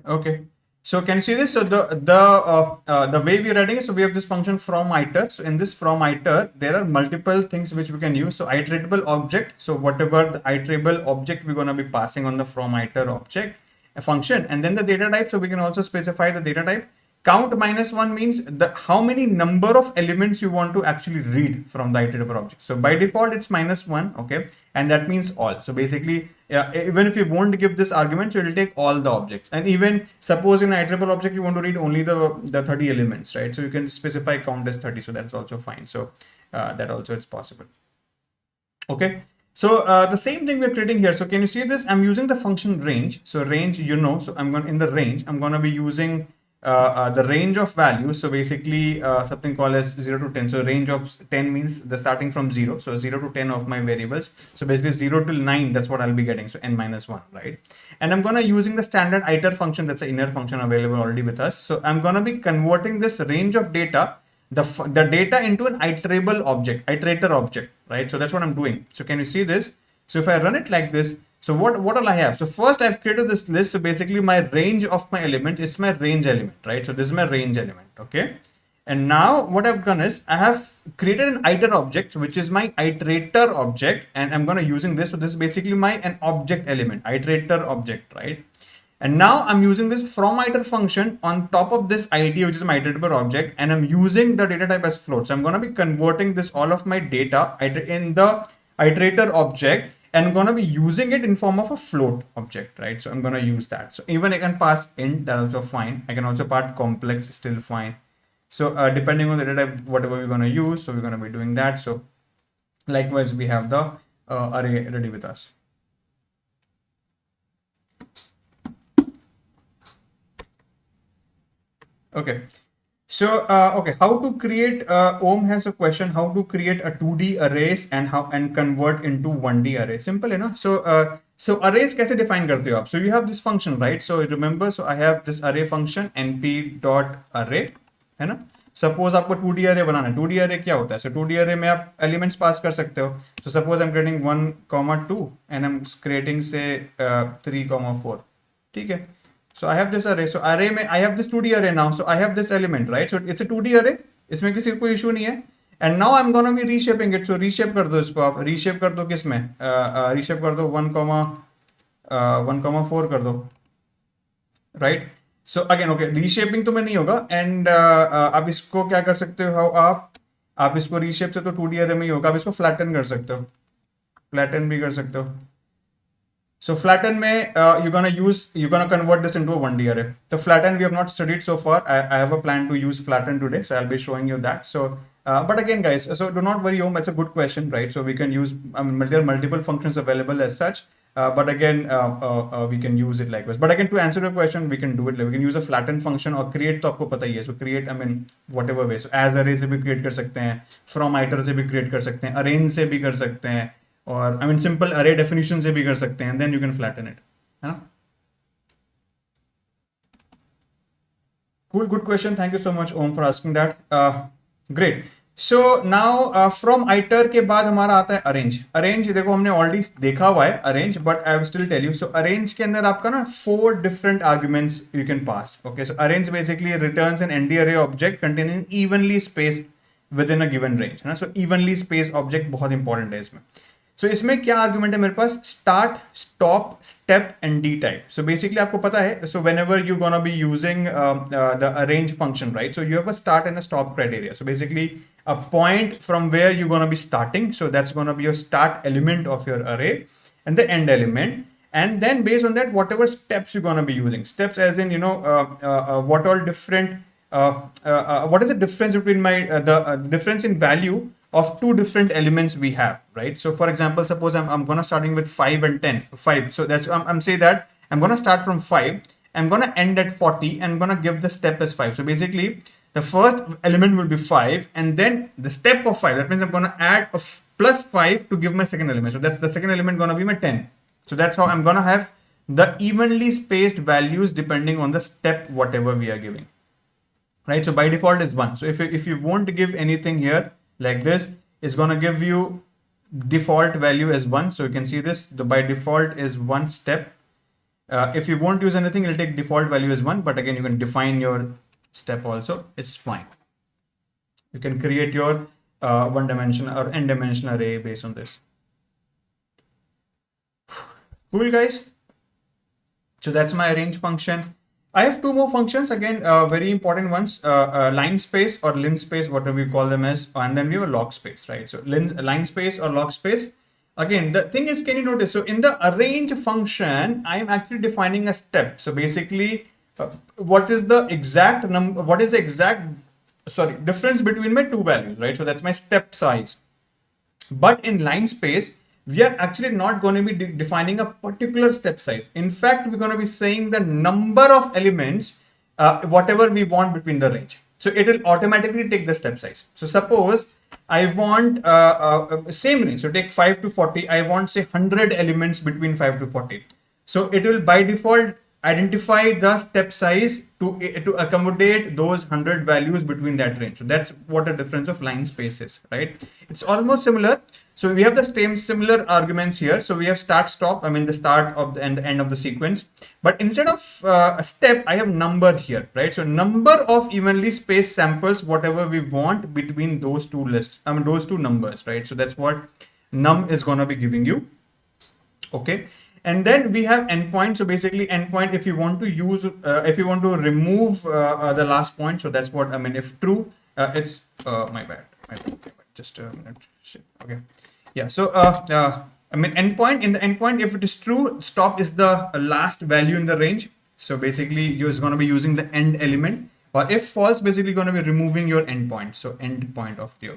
Okay. So can you see this? So the way we're writing it, so we have this function from iter. So in this from iter, there are multiple things which we can use. So iteratable object. So whatever the iterable object we're going to be passing on the from iter object a function, and then the data type. So we can also specify the data type. Count -1 means how many number of elements you want to actually read from the iterable object. So by default it's -1, okay, and that means all. So basically, even if you won't give this argument, so it will take all the objects. And even suppose in an iterable object you want to read only the 30 elements, right? So you can specify count as 30. So that's also fine. So that also it's possible. Okay. So the same thing we're creating here. So can you see this? I'm using the function range. So range, you know, so I'm going in the range, I'm going to be using the range of values. So basically something called as 0 to 10. So range of 10 means the starting from 0. So 0 to 10 of my variables. So basically 0 till 9, that's what I'll be getting. So n-1, right? And I'm going to using the standard iter function. That's an inner function available already with us. So I'm going to be converting this range of data, the data into an iterable object, iterator object, right? So that's what I'm doing. So can you see this? So if I run it like this, so what all I have? So first I've created this list. So basically my range of my element is my range element, right? So this is my range element, okay? And now what I've done is I have created an iter object, which is my iterator object, and I'm going to using this. So this is basically an object element, iterator object, right? And now I'm using this from iter function on top of this ID, which is my iterable object, and I'm using the data type as float. So I'm going to be converting this all of my data in the iterator object, and I'm going to be using it in form of a float object, right? So I'm going to use that. So even I can pass int, that's also fine. I can also pass complex, still fine. So depending on the data type, whatever we're going to use, so we're going to be doing that. So likewise, we have the array ready with us. Okay, so okay, how to create Om has a question, how to create a 2D arrays and convert into 1D array. Simple, you know. So So arrays कैसे define करते हो आप? So you have this function, right? So remember, so I have this array function np dot array, है ना? Suppose आपको 2D array बनाना है. 2D array क्या होता है? So 2D array में आप elements pass कर सकते हो. So suppose I'm creating 1, 2 and I'm creating say 3, 4. ठीक है? So I have this array. So array में I have this 2D array now. So I have this element, right? So it's a 2D array. इसमें किसी को issue नहीं है. And now I'm gonna be reshaping it. So reshape कर दो इसको आप. Reshape कर दो किसमें? Reshape कर दो 1,4 कर दो. Right? So again, okay, reshaping तो में नहीं होगा. And आप इसको क्या कर सकते हो? आप इसको reshape से तो 2D array में ही होगा. आप इसको flatten कर सकते हो. Flatten भी कर सकते हो. So flatten में you're gonna convert this into a 1D array. The flatten we have not studied so far. I have a plan to use flatten today, so I'll be showing you that. So but again, guys, so do not worry, it's a good question, right? So we can use, there are multiple functions available as such, but again, we can use it like this. But again, to answer your question, we can do it like, we can use a flatten function or create, तो आपको पता ही है. So create, whatever way. So as array से भी create कर सकते हैं, from iter से भी create कर सकते हैं, arrange से भी कर सकते हैं, और simple array definition से भी कर सकते हैं, and then you can flatten it. है ना? Cool, good question. Thank you so much, Om, for asking that. Great. So now from iter के बाद हमारा आता है arrange. Arrange देखो हमने already देखा हुआ है arrange, but I will still tell you. So arrange के अंदर आपका ना 4 different arguments you can pass. Okay, so arrange basically returns an ND array object containing evenly spaced within a given range. है ना? So evenly spaced object बहुत important है इसमें. So इसमें क्या आर्ग्यूमेंट है मेरे पास? Start, stop, step and dtype. So basically आपको पता है, सो whenever you're gonna be using the arrange function, right? So you have a start and a stop criteria. So basically a point from where you're gonna be starting. So that's gonna be your start element of your array and the end element. And then based on that, whatever steps you're gonna be using. Steps as in, what all different, what is the difference between the difference in value of 2 different elements we have, right? So for example, suppose I'm gonna starting with 5 and 10. 5. So that's I'm saying that I'm gonna start from 5. I'm gonna end at 40 and I'm gonna give the step as 5. So basically, the first element will be 5, and then the step of 5. That means I'm gonna add a plus 5 to give my second element. So that's the second element gonna be my 10. So that's how I'm gonna have the evenly spaced values depending on the step whatever we are giving, right? So by default is 1. So if you want to give anything here like this, is going to give you default value as 1. So you can see this, the by default is 1 step. If you won't use anything, it'll take default value as 1, but again, you can define your step also, it's fine. You can create your one dimension or n dimensional array based on this. Cool, guys. So that's my arrange function. I have 2 more functions, again, very important ones, LineSpace or LineSpace, whatever we call them as, and then we have a LogSpace, right? So LineSpace or LogSpace. Again, the thing is, can you notice? So in the arrange function, I am actually defining a step. So basically, what is the exact number? What is the exact, difference between my 2 values, right? So that's my step size. But in LineSpace, we are actually not going to be defining a particular step size. In fact, we're going to be saying the number of elements, whatever we want between the range. So it will automatically take the step size. So suppose I want same range. So take 5 to 40. I want say 100 elements between 5 to 40. So it will by default identify the step size to accommodate those 100 values between that range. So that's what the difference of LineSpace is, right? It's almost similar. So we have the same similar arguments here. So we have start, stop, the start of the and the end of the sequence. But instead of a step, I have number here, right? So number of evenly spaced samples, whatever we want between those 2 lists, those 2 numbers, right? So that's what num is going to be giving you. Okay. And then we have endpoint. So basically endpoint, if you want to use, if you want to remove the last point. So that's what, if true, it's, my bad. Just a minute. Okay. Yeah. So, endpoint, in the endpoint, if it is true, stop is the last value in the range. So basically you're going to be using the end element, or if false, basically going to be removing your endpoint. So end point of your,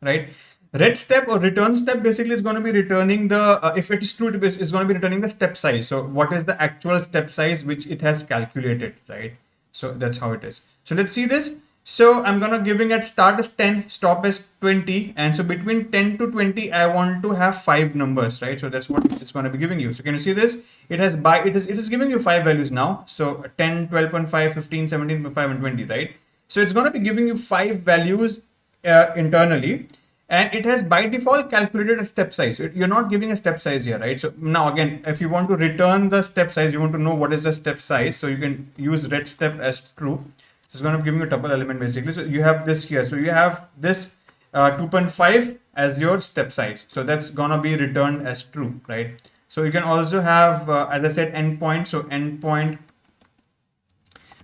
right? Red step or return step basically is going to be returning the, if it is true, it is going to be returning the step size. So what is the actual step size which it has calculated, right? So that's how it is. So let's see this. So I'm gonna giving at start as 10, stop as 20, and so between 10 to 20, I want to have 5 numbers, right? So that's what it's gonna be giving you. So can you see this? It is giving you 5 values now. So 10, 12.5, 15, 17.5, and 20, right? So it's gonna be giving you 5 values internally, and it has by default calculated a step size. So you're not giving a step size here, right? So now again, if you want to return the step size, you want to know what is the step size, so you can use ret step as true. So it's going to give you a tuple element basically. So you have this here. So you have this 2.5 as your step size. So that's going to be returned as true, right? So you can also have, as I said, endpoint. So endpoint.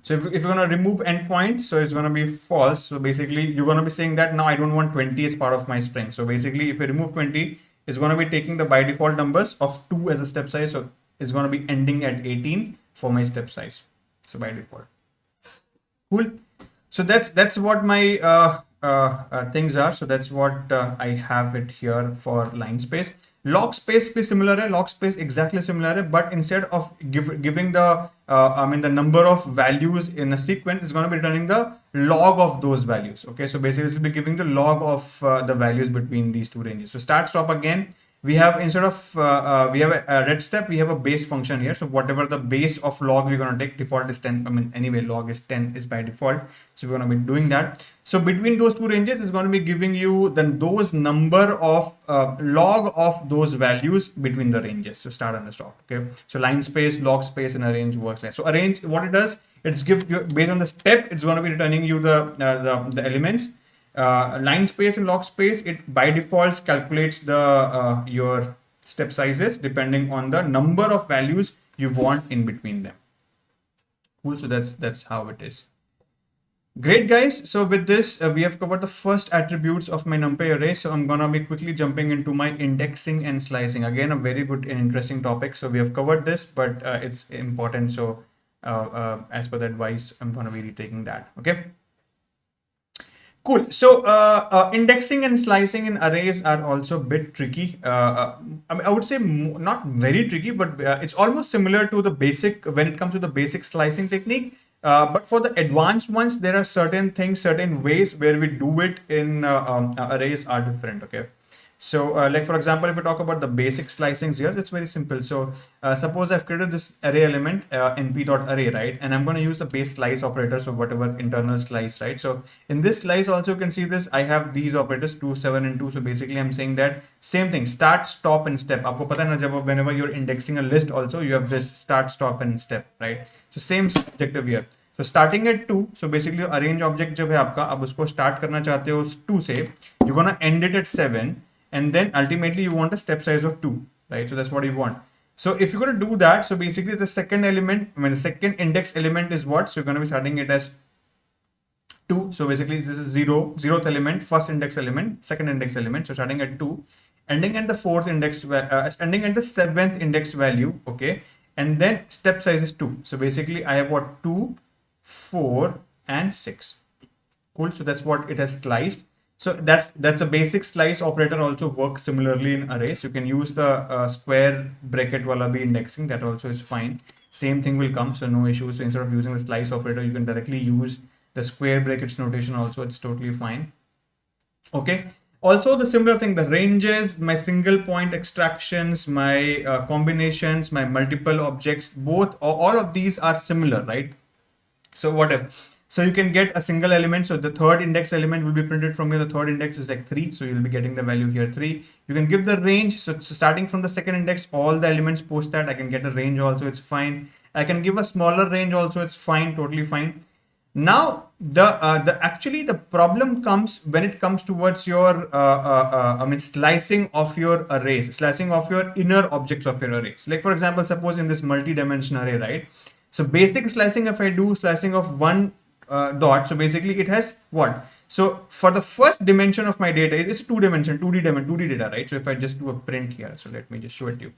So if you're going to remove endpoint, so it's going to be false. So basically you're going to be saying that now I don't want 20 as part of my string. So basically if you remove 20, it's going to be taking the by default numbers of 2 as a step size. So it's going to be ending at 18 for my step size. So by default. Cool. So that's what my things are. So that's what I have it here for LineSpace. Logspace be similar. Logspace exactly similar, but instead of giving the the number of values in a sequence, it's going to be returning the log of those values. Okay, so basically this will be giving the log of the values between these two ranges. So start stop again. We have instead of we have a ret step, we have a base function here. So whatever the base of log we're going to take, default is 10. I mean, anyway, log is 10 is by default. So we're going to be doing that. So between those two ranges is going to be giving you then those number of log of those values between the ranges. So start and stop. Okay. So line space, log space, and arrange works like so. Arrange what it does, it's give you based on the step, it's going to be returning you the elements. Line space and log space, it by default calculates the your step sizes depending on the number of values you want in between them. Cool. So that's how it is. Great guys. So with this, we have covered the first attributes of my Numpy array. So I'm gonna be quickly jumping into my indexing and slicing. Again, a very good and interesting topic. So we have covered this, but it's important. So as per the advice, I'm gonna be retaking that. Okay. Cool. So indexing and slicing in arrays are also a bit tricky. I mean, I would say not very tricky, but it's almost similar to the basic when it comes to the basic slicing technique. But for the advanced ones, there are certain things, certain ways where we do it in arrays are different. Okay. So like for example, if we talk about the basic slicings here, that's very simple. So suppose I've created this array element np.array, right? And I'm going to use the base slice operator. So whatever internal slice, right? So in this slice also you can see this, I have these operators 2, 7 and 2. So basically I'm saying that same thing, start, stop and step. Aapko pata hai na, whenever you're indexing a list also, you have this start, stop and step, right? So same objective here. So starting at 2, so basically arrange object जब है आपका, अब उसको start करना चाहते हो 2 से, you're gonna end it at 7, and then ultimately you want a step size of 2, right? So that's what you want. So if you're going to do that, so basically the second element, I mean the second index element is what? So you're going to be starting it as 2. So basically this is 0th element, first index element, second index element. So starting at 2, ending at the 4th index, ending at the 7th index value, okay? And then step size is 2. So basically I have what? 2, 4 and 6. Cool. So that's what it has sliced. So that's a basic slice operator, also works similarly in arrays. You can use the square bracket wala bhi indexing, that also is fine. Same thing will come, so no issue. So instead of using the slice operator, you can directly use the square brackets notation also. It's totally fine. Okay. Also the similar thing, the ranges, my single point extractions, my combinations, my multiple objects, both all of these are similar, right? So whatever. So you can get a single element. So the third index element will be printed from here. The third index is like 3. So you'll be getting the value here 3. You can give the range. So starting from the second index, all the elements post that. I can get a range also. It's fine. I can give a smaller range also. It's fine. Totally fine. Now actually the problem comes when it comes towards your slicing of your arrays, slicing of your inner objects of your arrays. Like for example, suppose in this multi-dimension array, right? So basic slicing, if I do slicing of one dot, so basically it has what? So for the first dimension of my data, it's a 2D data, right? So if I just do a print here, so let me just show it to you.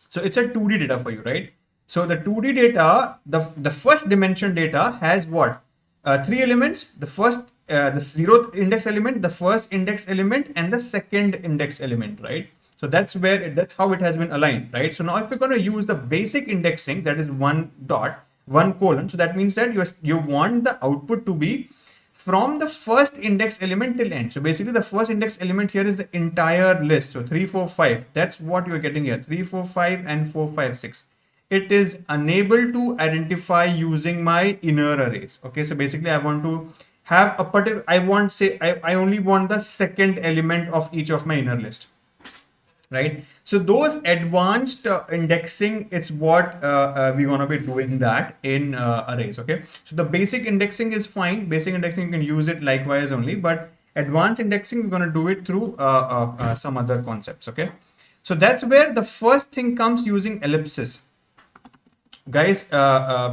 So it's a 2D data for you, right? So the 2D data, the first dimension data has what? 3 elements, the first, the 0th index element, the first index element and the second index element, right? So that's where that's how it has been aligned, right? So now if we're going to use the basic indexing, that is 1 dot, 1 colon. So that means that you want the output to be from the first index element till end. So basically the first index element here is the entire list. So 3, 4, 5. That's what you're getting here. 3, 4, 5 and 4, 5, 6. It is unable to identify using my inner arrays. Okay, so basically I want to have a particular, I only want the second element of each of my inner list. Right, so those advanced indexing, it's what we're going to be doing that in arrays. Okay, so the basic indexing is fine. Basic indexing, you can use it likewise only, but advanced indexing, we're going to do it through some other concepts. Okay, so that's where the first thing comes, using ellipses. Guys,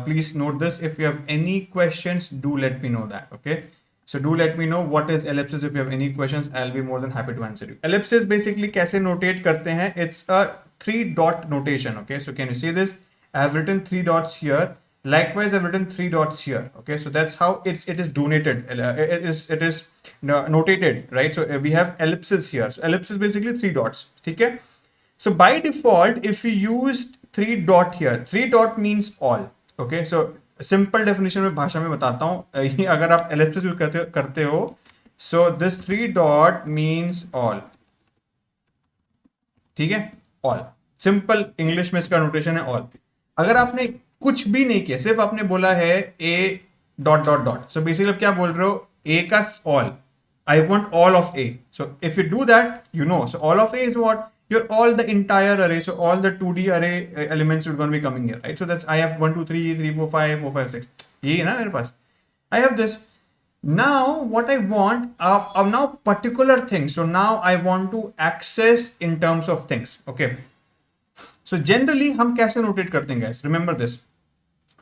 please note this. If you have any questions, do let me know that. Okay, so do let me know what is ellipsis. If you have any questions, I'll be more than happy to answer you. Ellipsis basically कैसे notate करते हैं? It's a 3 dot notation. Okay, so can you see this? I have written 3 dots here. Likewise, I've written 3 dots here. Okay, so that's how it is donated. It is notated, right? So we have ellipses here. So ellipsis is basically 3 dots. Okay. So by default, if we used 3 dot here, 3 dot means all. Okay, so simple definition में भाषा में बताता हूं, अगर आप Ellipsis use करते हो, so this 3 dot means all. ठीक है, ऑल. सिंपल इंग्लिश में इसका नोटेशन है ऑल. अगर आपने कुछ भी नहीं किया, सिर्फ आपने बोला है ए dot dot dot, so basically आप क्या बोल रहे हो? ए का all. I want all of A. So if you do that, you know, so all of A is what? You're all the entire array. So all the 2D array elements are going to be coming here, right? So that's, I have 1, 2, 3, 3, 4, 5, 4, 5, 6. ये ना मेरे पास. I have this. Now what I want are now particular things. So now I want to access in terms of things. Okay. So generally हम कैसे notate करते हैं guys? Remember this.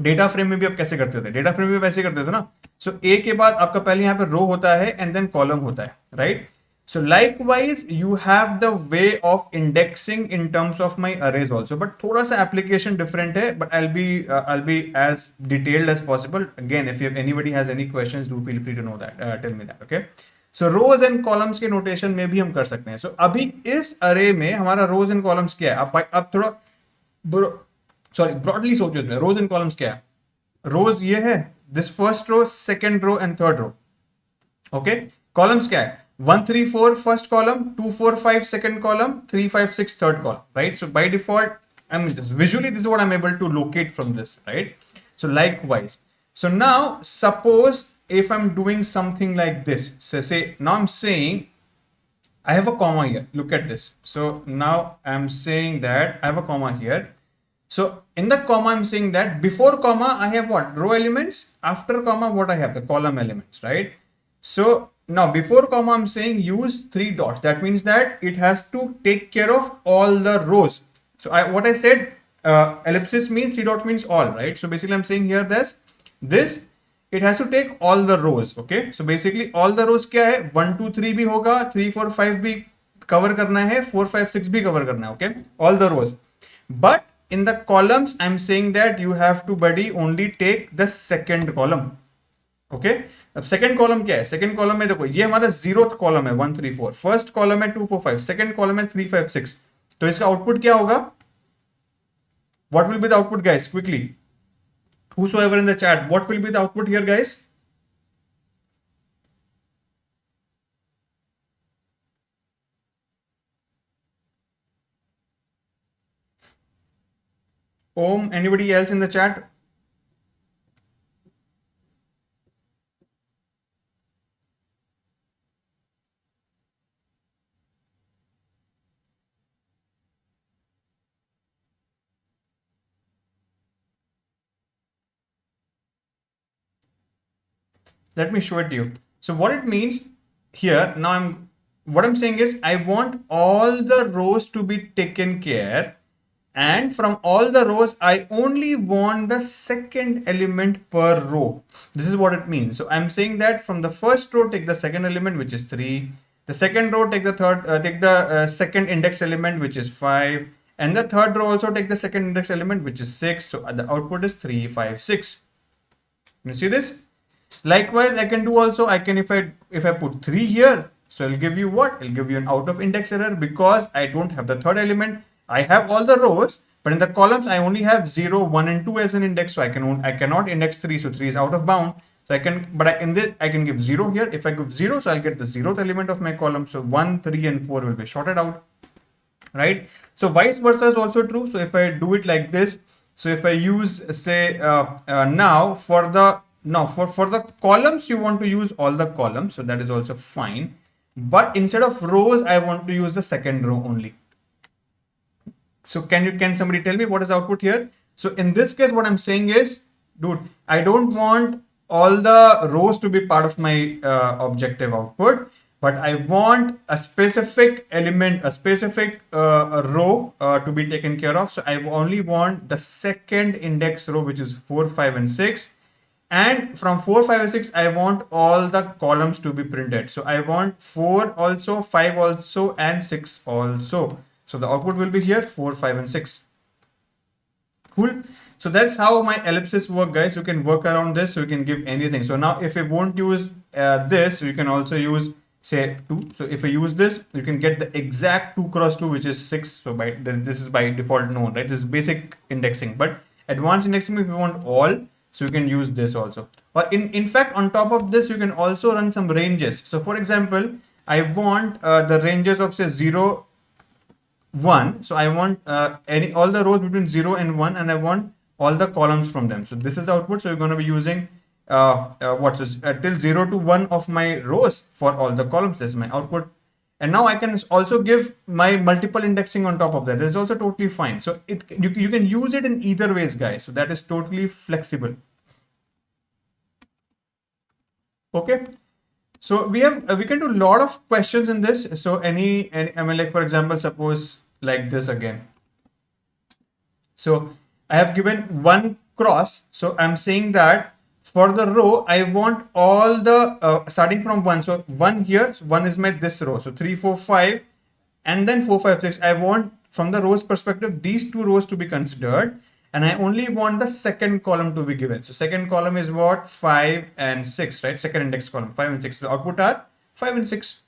Data frame में भी आप कैसे करते थे? डेटा फ्रेम में वैसे करते थे ना. So A के बाद आपका पहले यहाँ पे रो होता है and then column होता है, right? So likewise, you have the way of indexing in terms of my arrays also, but थोड़ा सा application different है, but I'll be as detailed as possible. Again, if you have anybody has any questions, do feel free to know that, tell me that. Okay. So rows and columns के notation में भी हम कर सकते हैं. So अभी इस array में हमारा rows and columns क्या है? आप थोड़ा broadly सोचो इसमें. rows and columns क्या है? rows ये है, this first row, second row and third row. Okay. columns क्या है? 1, 3, 4 first column, 2, 4, 5 second column, 3, 5, 6 third column, right? So by default, I mean, visually this is what I'm able to locate from this, right? So likewise, so now suppose if I'm doing something like this, so say now I'm saying I have a comma here, look at this. So now I'm saying that I have a comma here. So in the comma I'm saying that before comma I have what? Row elements. After comma what I have? The column elements, right? So now before comma I'm saying use 3 dots. That means that it has to take care of all the rows. So what I said, ellipsis means 3 dots means all, right? So basically I'm saying here this it has to take all the rows. Okay, so basically all the rows क्या है? 1, 2, 3 भी होगा, 3, 4, 5 भी cover करना है, 4, 5, 6 भी cover करना है. Okay, all the rows. But in the columns I'm saying that you have to buddy only take the second column. Okay, अब सेकंड कॉलम क्या है? सेकंड कॉलम में देखो, ये हमारा 0th कॉलम है 1, 3, 4, फर्स्ट कॉलम है 2, 4, 5, सेकंड कॉलम है 3, 5, 6. तो इसका आउटपुट क्या होगा? What will be the output guys? Quickly, whosoever in the chat, what will be the output here guys? Om, anybody else in the chat? Let me show it to you. So what it means here, now what I'm saying is I want all the rows to be taken care, and from all the rows I only want the second element per row. This is what it means. So I'm saying that from the first row take the second element, which is 3, the second row take the second index element, which is 5, and the third row also take the second index element, which is 6. So the output is 3, 5, 6. You see this? Likewise, I can do also, I can, if I put 3 here, so it'll give you what? It'll give you an out of index error because I don't have the third element. I have all the rows, but in the columns, I only have 0, 1 and 2 as an index. So I cannot index 3. So 3 is out of bound. So I can, but in this, I can give 0 here. If I give 0, so I'll get the 0th element of my column. So 1, 3, and 4 will be shorted out, right? So vice versa is also true. So if I do it like this, so if I use, say, now for the columns, you want to use all the columns. So that is also fine. But instead of rows, I want to use the second row only. So can somebody tell me what is output here? So in this case, what I'm saying is, dude, I don't want all the rows to be part of my objective output, but I want a specific element, a specific row to be taken care of. So I only want the second index row, which is 4, 5, and 6. And from 4, 5, and 6, I want all the columns to be printed. So I want 4 also, 5 also, and 6 also. So the output will be here 4, 5, and 6. Cool. So that's how my ellipses work, guys. You can work around this. So you can give anything. So now if you won't use this, you can also use, say, 2. So if I use this, you can get the exact 2 cross 2, which is 6. So this is by default known, right? This is basic indexing. But advanced indexing, if you want all, so you can use this also. Or in fact, on top of this, you can also run some ranges. So for example, I want the ranges of, say, 0, 1. So I want all the rows between 0 and 1, and I want all the columns from them. So this is the output. So you're going to be using till 0 to 1 of my rows for all the columns. This is my output. And now I can also give my multiple indexing on top of that. It's also totally fine. So you can use it in either ways, guys. So that is totally flexible. Okay. So we can do a lot of questions in this. So I mean, like, for example, suppose like this again. So I have given 1 cross. So I'm saying that for the row, I want all the starting from 1. So 1 here, 1 is my this row. So 3, 4, 5, and then 4, 5, 6. I want from the rows perspective, these 2 rows to be considered. And I only want the second column to be given. So second column is what? 5 and 6, right? Second index column, 5 and 6. The output are 5 and 6,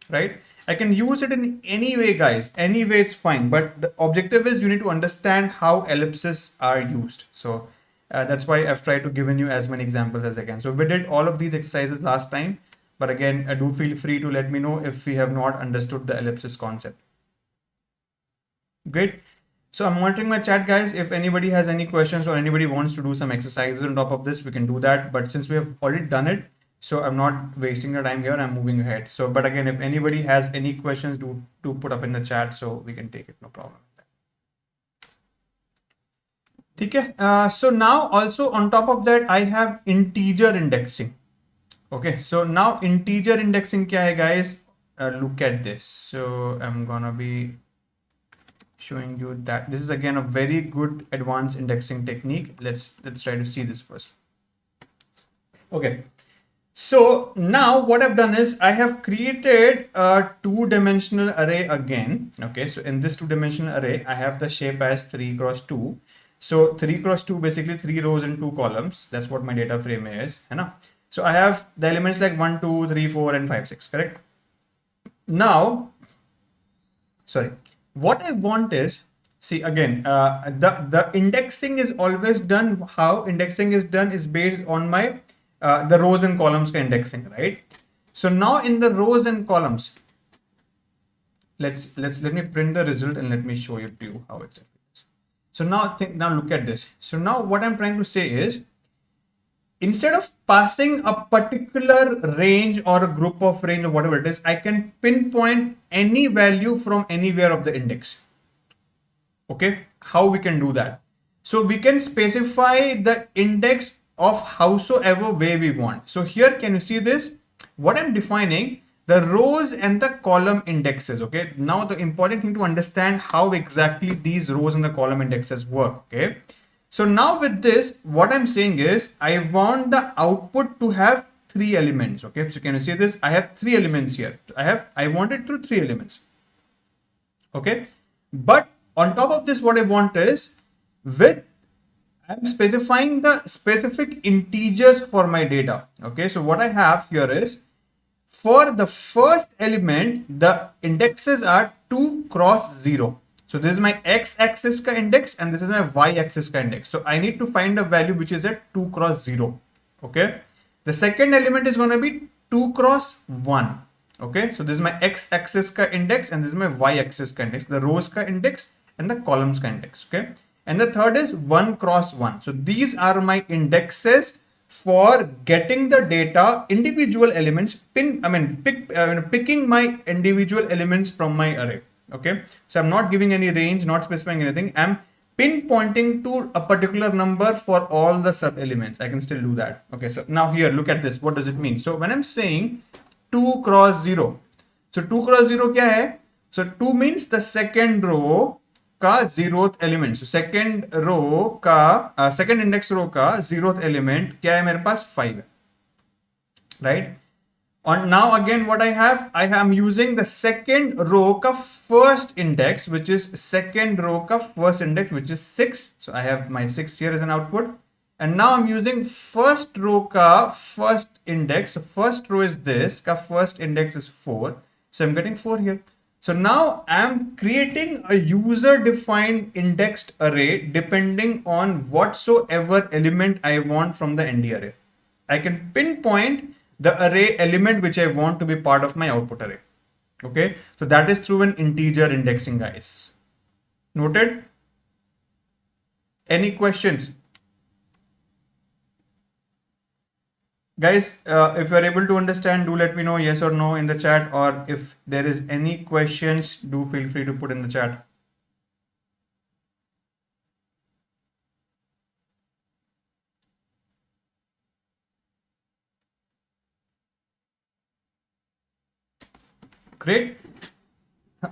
right? I can use it in any way, guys. Any way it's fine. But the objective is you need to understand how ellipses are used. So that's why I've tried to given you as many examples as I can. So we did all of these exercises last time. But again, do feel free to let me know if we have not understood the ellipsis concept. Great. So I'm monitoring my chat, guys. If anybody has any questions or anybody wants to do some exercises on top of this, we can do that. But since we have already done it, so I'm not wasting your time here. I'm moving ahead. So, but again, if anybody has any questions, do put up in the chat so we can take it. No problem. Okay. So now also on top of that, I have integer indexing. Okay. So now integer indexing kya hai, guys? Look at this. So I'm gonna be showing you that this is again a very good advanced indexing technique. Let's try to see this first. Okay. So now what I've done is I have created a 2-dimensional array again. Okay. So in this 2-dimensional array, I have the shape as 3 cross 2. So 3 cross 2, basically 3 rows and 2 columns. That's what my data frame is. So I have the elements like 1, 2, 3, 4, and 5, 6, correct? Now, sorry. What I want is, see again, the indexing is always done. How indexing is done is based on my the rows and columns indexing, right? So now in the rows and columns, let me print the result and let me show you to you how exactly it is. So now look at this. So now what I'm trying to say is, instead of passing a particular range or a group of range or whatever it is, I can pinpoint any value from anywhere of the index. Okay, how we can do that? So we can specify the index of howsoever way we want. So here, can you see this? What I'm defining, the rows and the column indexes. Okay, now the important thing to understand how exactly these rows and the column indexes work. Okay. So now with this, what I'm saying is I want the output to have 3 elements. Okay. So can you see this? I have 3 elements here. I want it through 3 elements. Okay. But on top of this, what I want is I'm specifying the specific integers for my data. Okay. So what I have here is, for the first element, the indexes are 2 cross 0. So this is my x-axis ka index and this is my y-axis ka index. So I need to find a value which is at 2 cross 0. Okay. The second element is going to be 2 cross 1. Okay, so this is my x-axis ka index and this is my y-axis ka index, the rows ka index and the columns ka index. Okay, and the third is 1 cross 1. So these are my indexes for getting the data, individual elements, picking my individual elements from my array. Okay, so I'm not giving any range, not specifying anything. I'm pinpointing to a particular number for all the sub elements. I can still do that. Okay, so now here, look at this. What does it mean? So when I'm saying 2 cross 0, so 2 cross 0 क्या है? So 2 means the second row का 0th element. So second row का second index row का 0th element क्या है मेरे पास? 5 है, right? And now again what I am using the second row ka first index, which is second row ka first index, which is 6. So I have my 6 here as an output. And now I'm using first row ka first index. So first row is this, ka first index is 4. So I'm getting 4 here. So now I'm creating a user defined indexed array depending on whatsoever element I want from the ND array. I can pinpoint the array element which I want to be part of my output array. Okay, so that is through an integer indexing, guys. Noted? Any questions? Guys, if you are able to understand, do let me know yes or no in the chat, or if there is any questions, do feel free to put in the chat. Great.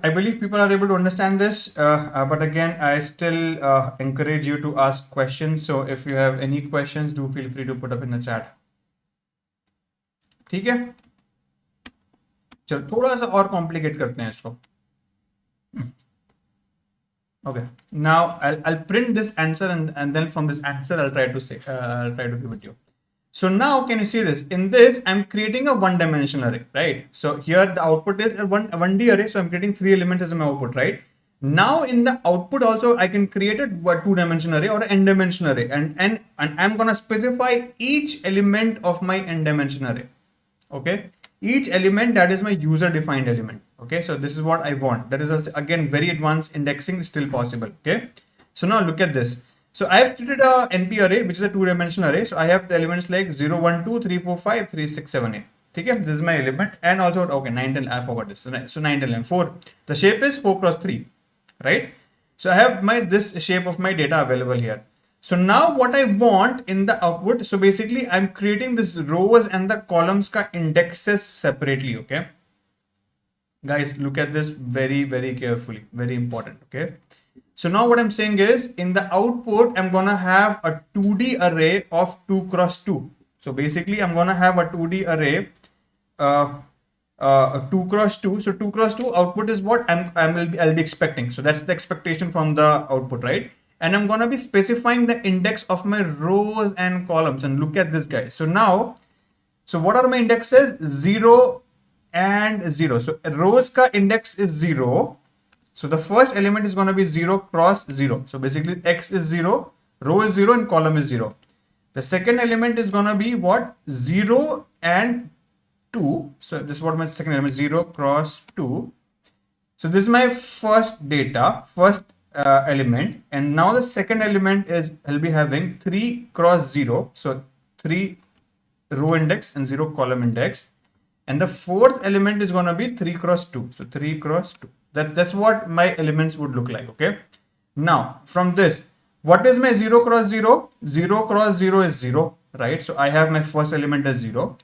I believe people are able to understand this, but again, I still encourage you to ask questions. So if you have any questions, do feel free to put up in the chat. ठीक है, चलो थोड़ा सा और complicate करते हैं इसको. Okay, now I'll print this answer and then from this answer I'll try to give it to you. So now can you see this? In this I'm creating a one-dimensional array, right? So here the output is a 1D array, so I'm creating 3 elements as my output, right? Now in the output also I can create a 2-dimensional array or an n-dimensional array, and I'm gonna specify each element of my n-dimensional array. Okay, each element that is my user defined element. Okay, so this is what I want. That is also again very advanced indexing still possible. Okay, so now look at this. So I have created a NP array which is a 2-dimensional array. So I have the elements like 0, 1, 2, 3, 4, 5, 3, 6, 7, 8. Okay, this is my element, and also okay 9, 10. I forgot this. So 9, 10, 11, 4. The shape is 4 cross 3, right? So I have this shape of my data available here. So now what I want in the output, so basically I'm creating this rows and the columns ka indexes separately. Okay, guys, look at this very, very carefully, very important. Okay, so now what I'm saying is in the output, I'm gonna have a 2D array of 2 cross 2. So basically I'm gonna have a 2D array, 2 cross 2. So 2 cross 2 output is what I'll be expecting. So that's the expectation from the output, right? And I'm going to be specifying the index of my rows and columns. And look at this, guys. So now, so what are my indexes? 0 and 0. So rows ka index is 0. So the first element is going to be 0 cross 0. So basically x is 0, row is 0 and column is 0. The second element is going to be what? 0 and 2. So this is what my second element, 0 cross 2. So this is my first data, first element, and now the second element is I'll be having 3 cross 0, so 3 row index and 0 column index, and the fourth element is going to be 3 cross 2, so 3 cross 2. That's what my elements would look like. Okay, now from this, what is my 0 cross 0? 0 cross 0 is 0, right? So I have my first element as 0.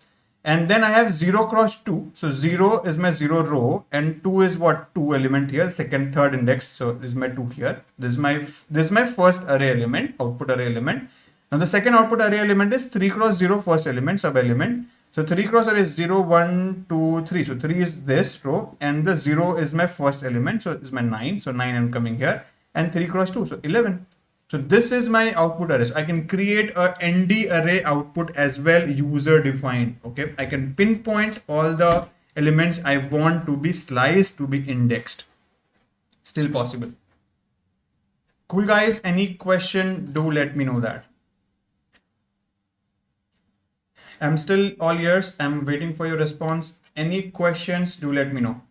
And then I have 0 cross 2. So 0 is my 0 row and 2 is what? 2 element here, second, third index. So this is my 2 here. This is my first array element, output array element. Now the second output array element is 3 cross 0 first element, sub element. So 3 cross array is 0, 1, 2, 3. So 3 is this row and the 0 is my first element. So this is my 9. So 9 I'm coming here and 3 cross 2. So 11. So this is my output array. So I can create a ND array output as well, user defined. Okay, I can pinpoint all the elements I want to be sliced, to be indexed. Still possible. Cool, guys. Any question? Do let me know that. I'm still all ears. I'm waiting for your response. Any questions, do let me know.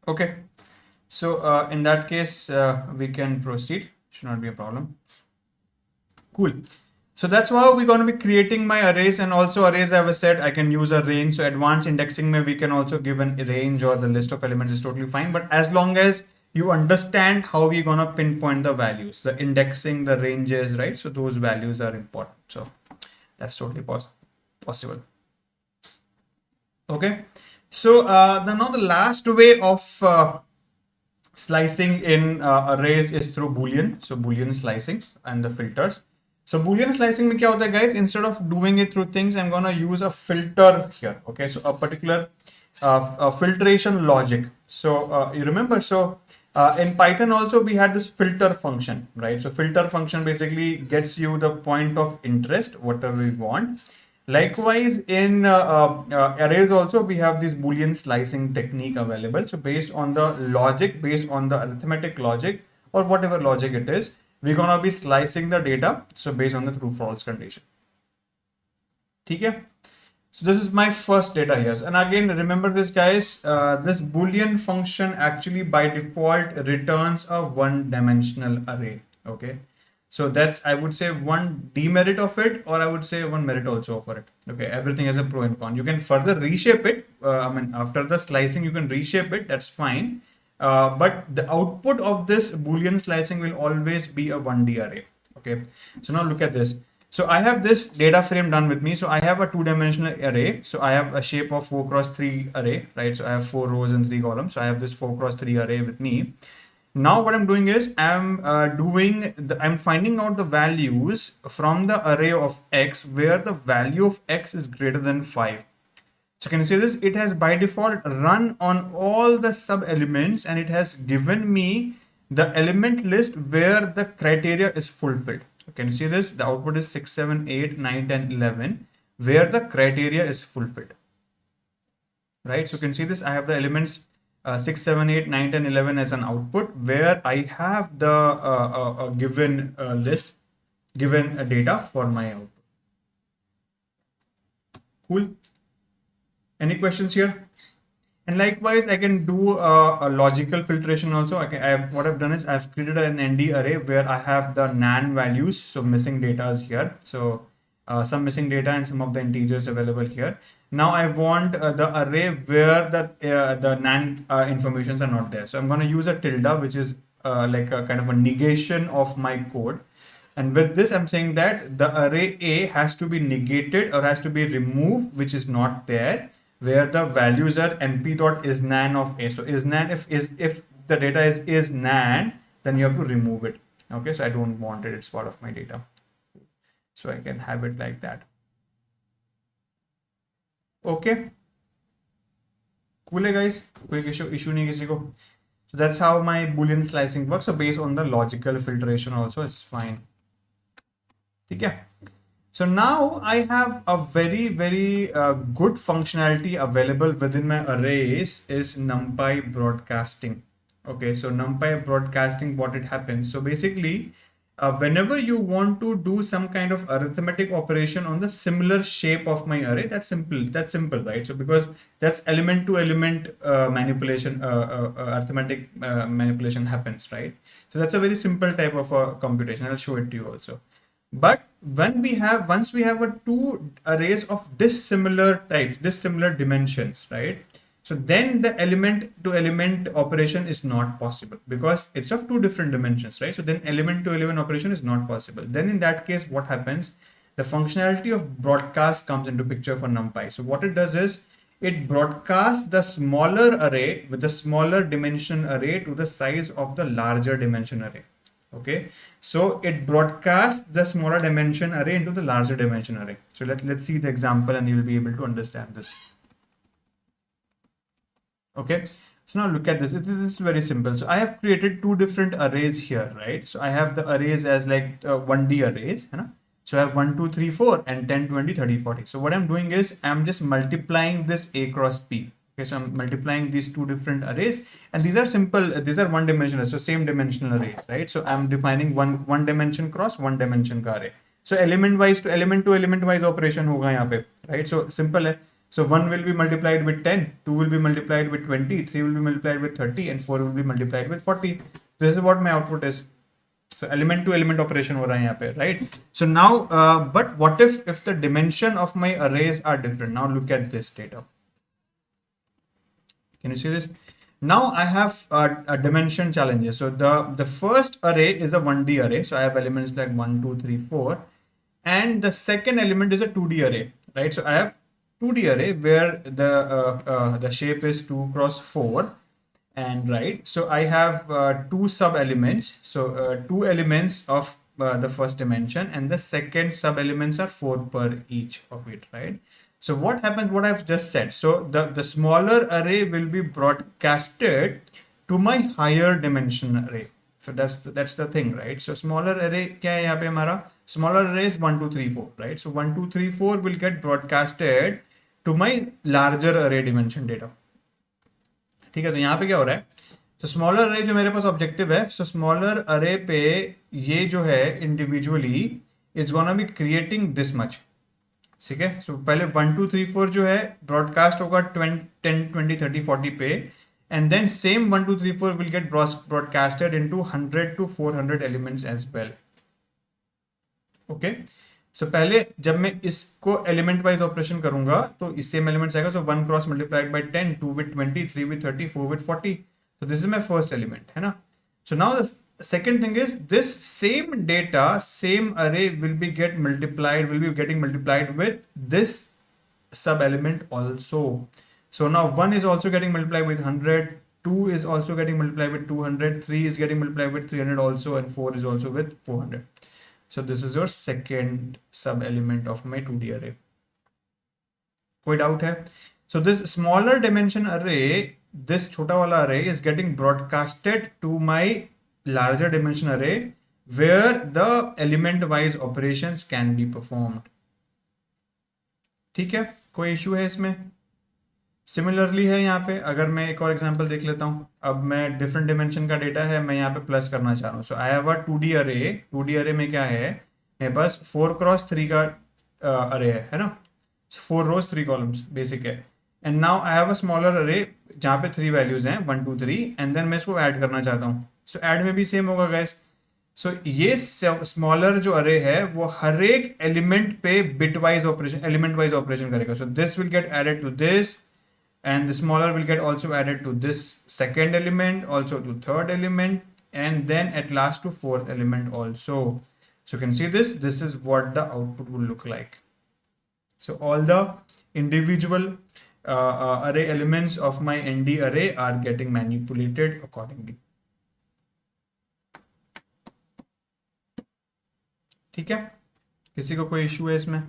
Okay. So in that case, we can proceed. Should not be a problem. Cool. So that's how we're going to be creating my arrays, and also arrays, I was said I can use a range. So advanced indexing we can also give a range or the list of elements is totally fine. But as long as you understand how we're going to pinpoint the values, the indexing, the ranges, right? So those values are important. So that's totally possible. Okay. So now the last way of slicing in arrays is through Boolean. So Boolean slicing and the filters. So Boolean slicing में क्या होता है guys? Instead of doing it through things, I'm gonna use a filter here. Okay, so a particular filtration logic. So you remember, so in Python also we had this filter function, right? So filter function basically gets you the point of interest, whatever we want. Likewise, in arrays also, we have this Boolean slicing technique available. So based on the logic, based on the arithmetic logic or whatever logic it is, we're going to be slicing the data. So based on the true false condition. Okay? So this is my first data here. And again, remember this guys, this Boolean function actually by default returns a one-dimensional array. Okay. So that's, I would say, one demerit of it, or I would say one merit also for it. Okay, everything has a pro and con. You can further reshape it. I mean, after the slicing, you can reshape it. That's fine. But the output of this Boolean slicing will always be a 1D array. Okay, so now look at this. So I have this data frame done with me. So I have a two-dimensional array. So I have a shape of 4 cross 3 array, right? So I have 4 rows and 3 columns. So I have this 4 cross 3 array with me. Now what I'm doing is I'm finding out the values from the array of x where the value of x is greater than 5. So can you see this? It has by default run on all the sub elements and it has given me the element list where the criteria is fulfilled. Can you see this? The output is 6, 7, 8, 9, 10, 11 where the criteria is fulfilled. Right? So you can see this. I have the elements 6, 7, 8, 9, 10, 11 as an output where I have the given list, given data for my output. Cool. Any questions here? And likewise, I can do a logical filtration also. What I've done is I've created an ND array where I have the NaN values. So missing data is here. So some missing data and some of the integers available here. Now I want the array where the NaN informations are not there. So I'm going to use a tilde, which is like a kind of a negation of my code. And with this, I'm saying that the array A has to be negated or has to be removed, which is not there, where the values are np.isNaN of A. So isNaN, if the data is NaN, then you have to remove it. Okay, so I don't want it. It's part of my data. So I can have it like that. Okay. Cool है guys. कोई issue नहीं किसी को. So that's how my Boolean slicing works. So based on the logical filtration also, it's fine. Okay. So now I have a very good functionality available within my arrays is NumPy broadcasting. Okay, so NumPy broadcasting, what it happens. So basically, whenever you want to do some kind of arithmetic operation on the similar shape of my array, that's simple, right? So because that's element to element manipulation, arithmetic manipulation happens, right? So that's a very simple type of a computation. I'll show it to you also. But once we have two arrays of dissimilar types, dissimilar dimensions, right? So then the element to element operation is not possible because it's of two different dimensions, right? So then element to element operation is not possible. Then in that case, what happens? The functionality of broadcast comes into picture for NumPy. So what it does is it broadcasts the smaller array with the smaller dimension array to the size of the larger dimension array. Okay, so it broadcasts the smaller dimension array into the larger dimension array. So let's see the example and you'll be able to understand this. Okay, so now look at this. This is very simple. So I have created two different arrays here, right? So I have the arrays as like 1D arrays, you know? So I have 1, 2, 3, 4 and 10, 20, 30, 40. So what I'm doing is I'm just multiplying this A cross B. Okay, so I'm multiplying these two different arrays, and these are simple. These are one dimensional, so same dimensional arrays, right? So I'm defining one dimension cross one dimension का array. So element wise to element wise operation होगा यहाँ पे, right? So simple है. So 1 will be multiplied with 10, 2 will be multiplied with 20, 3 will be multiplied with 30, and 4 will be multiplied with 40. This is what my output is. So element to element operation हो रहा है यहाँ पे, right? So now, but what if the dimension of my arrays are different? Now look at this data. Can you see this? Now I have a dimension challenges. So the first array is a 1D array. So I have elements like 1, 2, 3, 4. And the second element is a 2D array, right? So I have 2D array where the shape is 2 cross 4. And right, so I have two sub elements. So two elements of the first dimension, and the second sub elements are 4 per each of it, right? So what happens, what I've just said, so the smaller array will be broadcasted to my higher dimension array. So that's the thing, right? So smaller array क्या है यहाँ पे हमारा? Smaller array is 1, 2, 3, 4, right? So 1, 2, 3, 4 will get broadcasted to my larger array dimension data. ठीक है, तो यहाँ पे क्या हो रहा है? तो स्मॉलर अरे जो मेरे पास ऑब्जेक्टिव है, सो स्मॉलर अरे पे ये जो है individually is gonna be creating this much. ठीक है, सो पहले 1, 2, 3, 4 जो है ब्रॉडकास्ट होगा 10, 20, 30, 40 पे, and then same 1, 2, 3, 4 will get broadcasted into 100 to 400 elements as well. Okay, so पहले जब मैं इसको एलिमेंट वाइज ऑपरेशन करूंगा तो इस सेम एलिमेंट्स आएगा. सो 1 cross multiplied by 10, 2 with 20, 3 with 30, 4 with 40. So this is my first element, है ना? So now the second thing is this same data, same array will be getting multiplied with this sub element also. So now 1 is also getting multiplied with 100, 2 is also getting multiplied with 200, 3 is getting multiplied with 300 also, and 4 is also with 400. So this is your second sub element of my 2D array. कोई doubt है? So this smaller dimension array, this छोटा वाला array is getting broadcasted to my larger dimension array where the element wise operations can be performed. ठीक है, कोई issue है इसमें? Similarly है यहाँ पे, अगर मैं एक और एग्जांपल देख लेता हूँ. अब मैं डिफरेंट डिमेंशन का डेटा है, मैं यहाँ पे प्लस करना चाह रहा हूँ. सो आई हैव अ 2D अरे. 2D अरे में क्या है, मेरे पास 4 क्रॉस 3 का अरे है ना? 4 रोज 3 कॉलम्स बेसिक है. And now I have a smaller अरे जहाँ पे 3 वैल्यूज हैं 1, 2, 3, एंड देन मैं इसको ऐड करना चाहता हूँ. सो ऐड में भी सेम होगा गाइस. सो ये स्मॉलर जो अरे है वो हर एक एलिमेंट पे bitwise operation, elementwise operation करेगा. So this will get added to this, and the smaller will get also added to this second element, also to third element, and then at last to fourth element also. So you can see this is what the output will look like. So all the individual array elements of my ND array are getting manipulated accordingly. ठीक है, किसी को कोई issue है इसमें?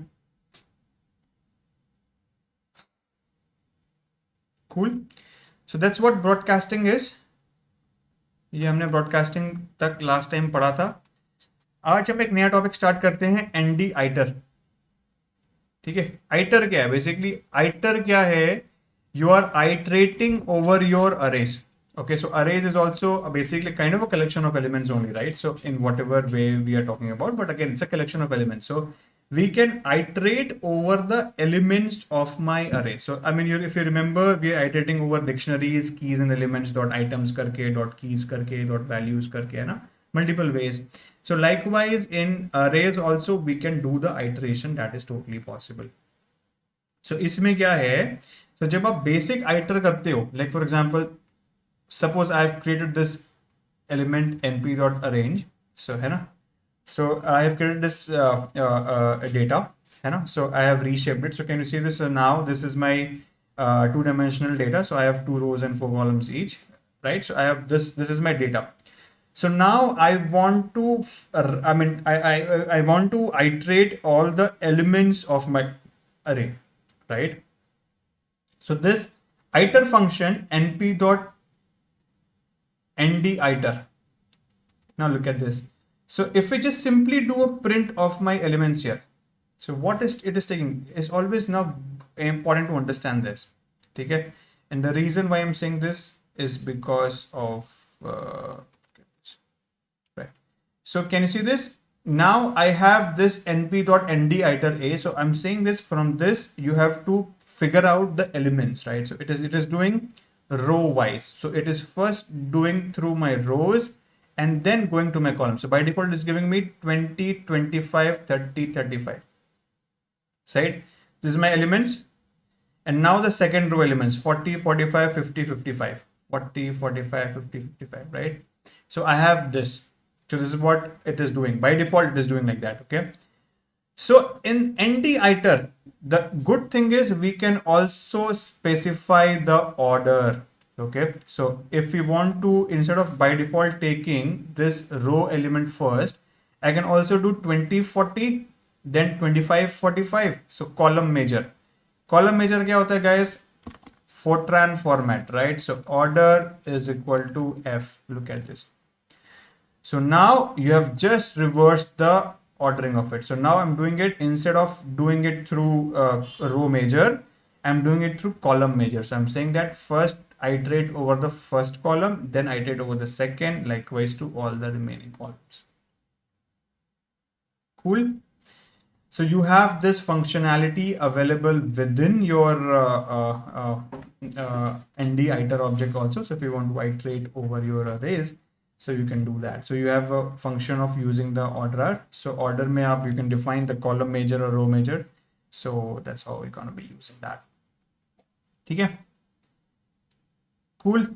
Cool. So that's what broadcasting is. ये हमने broadcasting तक last time पढ़ा था. आज हम एक नया टॉपिक स्टार्ट करते हैं, ND Iter. ठीक है, Iter क्या है? बेसिकली Iter क्या है? You are iterating over your arrays. Okay, so arrays is also basically kind of a collection of elements only, right? So in whatever way we are talking about, but again, it's a collection of elements. So we can iterate over the elements of my array. So I mean, if you remember, we are iterating over dictionaries, keys and elements, dot items करके, dot keys करके, dot values करके, है ना? Multiple ways. So likewise in arrays also we can do the iteration. That is totally possible. So इसमें क्या है? So जब आप basic iter करते हो, like for example, suppose I have created this element np dot arrange. So है ना? So I have created this data, है ना? So I have reshaped it. So can you see this? So now this is my two-dimensional data. So I have 2 rows and 4 columns each, right? So I have this is my data. So now I want to, I want to iterate all the elements of my array, right? So this iter function np.nditer. Now look at this. So if we just simply do a print of my elements here, so what is it is taking is always now important to understand this. Okay, and the reason why I'm saying this is because of right. So can you see this? Now I have this np.nditer. So I'm saying this, from this you have to figure out the elements, right? So it is doing row wise. So it is first doing through my rows and then going to my columns. So by default it is giving me 20, 25, 30, 35. Right? This is my elements. And now the second row elements 40, 45, 50, 55. 40, 45, 50, 55, right? So I have this. So this is what it is doing. By default, it is doing like that, okay? So in NDiter, the good thing is we can also specify the order, okay? So if we want to, instead of by default taking this row element first, I can also do 20, 40, then 25, 45. So column measure. Column measure kya hota hai, guys? Fortran format, right? So order is equal to F. Look at this. So now you have just reversed the ordering of it. So now I'm doing it, instead of doing it through row measure, I'm doing it through column measure. So I'm saying that first iterate over the first column, then iterate over the second, likewise to all the remaining columns. Cool. So you have this functionality available within your NDiter object also. So if you want to iterate over your arrays, so you can do that. So you have a function of using the orderer. So order mein aap, you can define the column measure or row measure. So that's how we're going to be using that. Okay. Cool.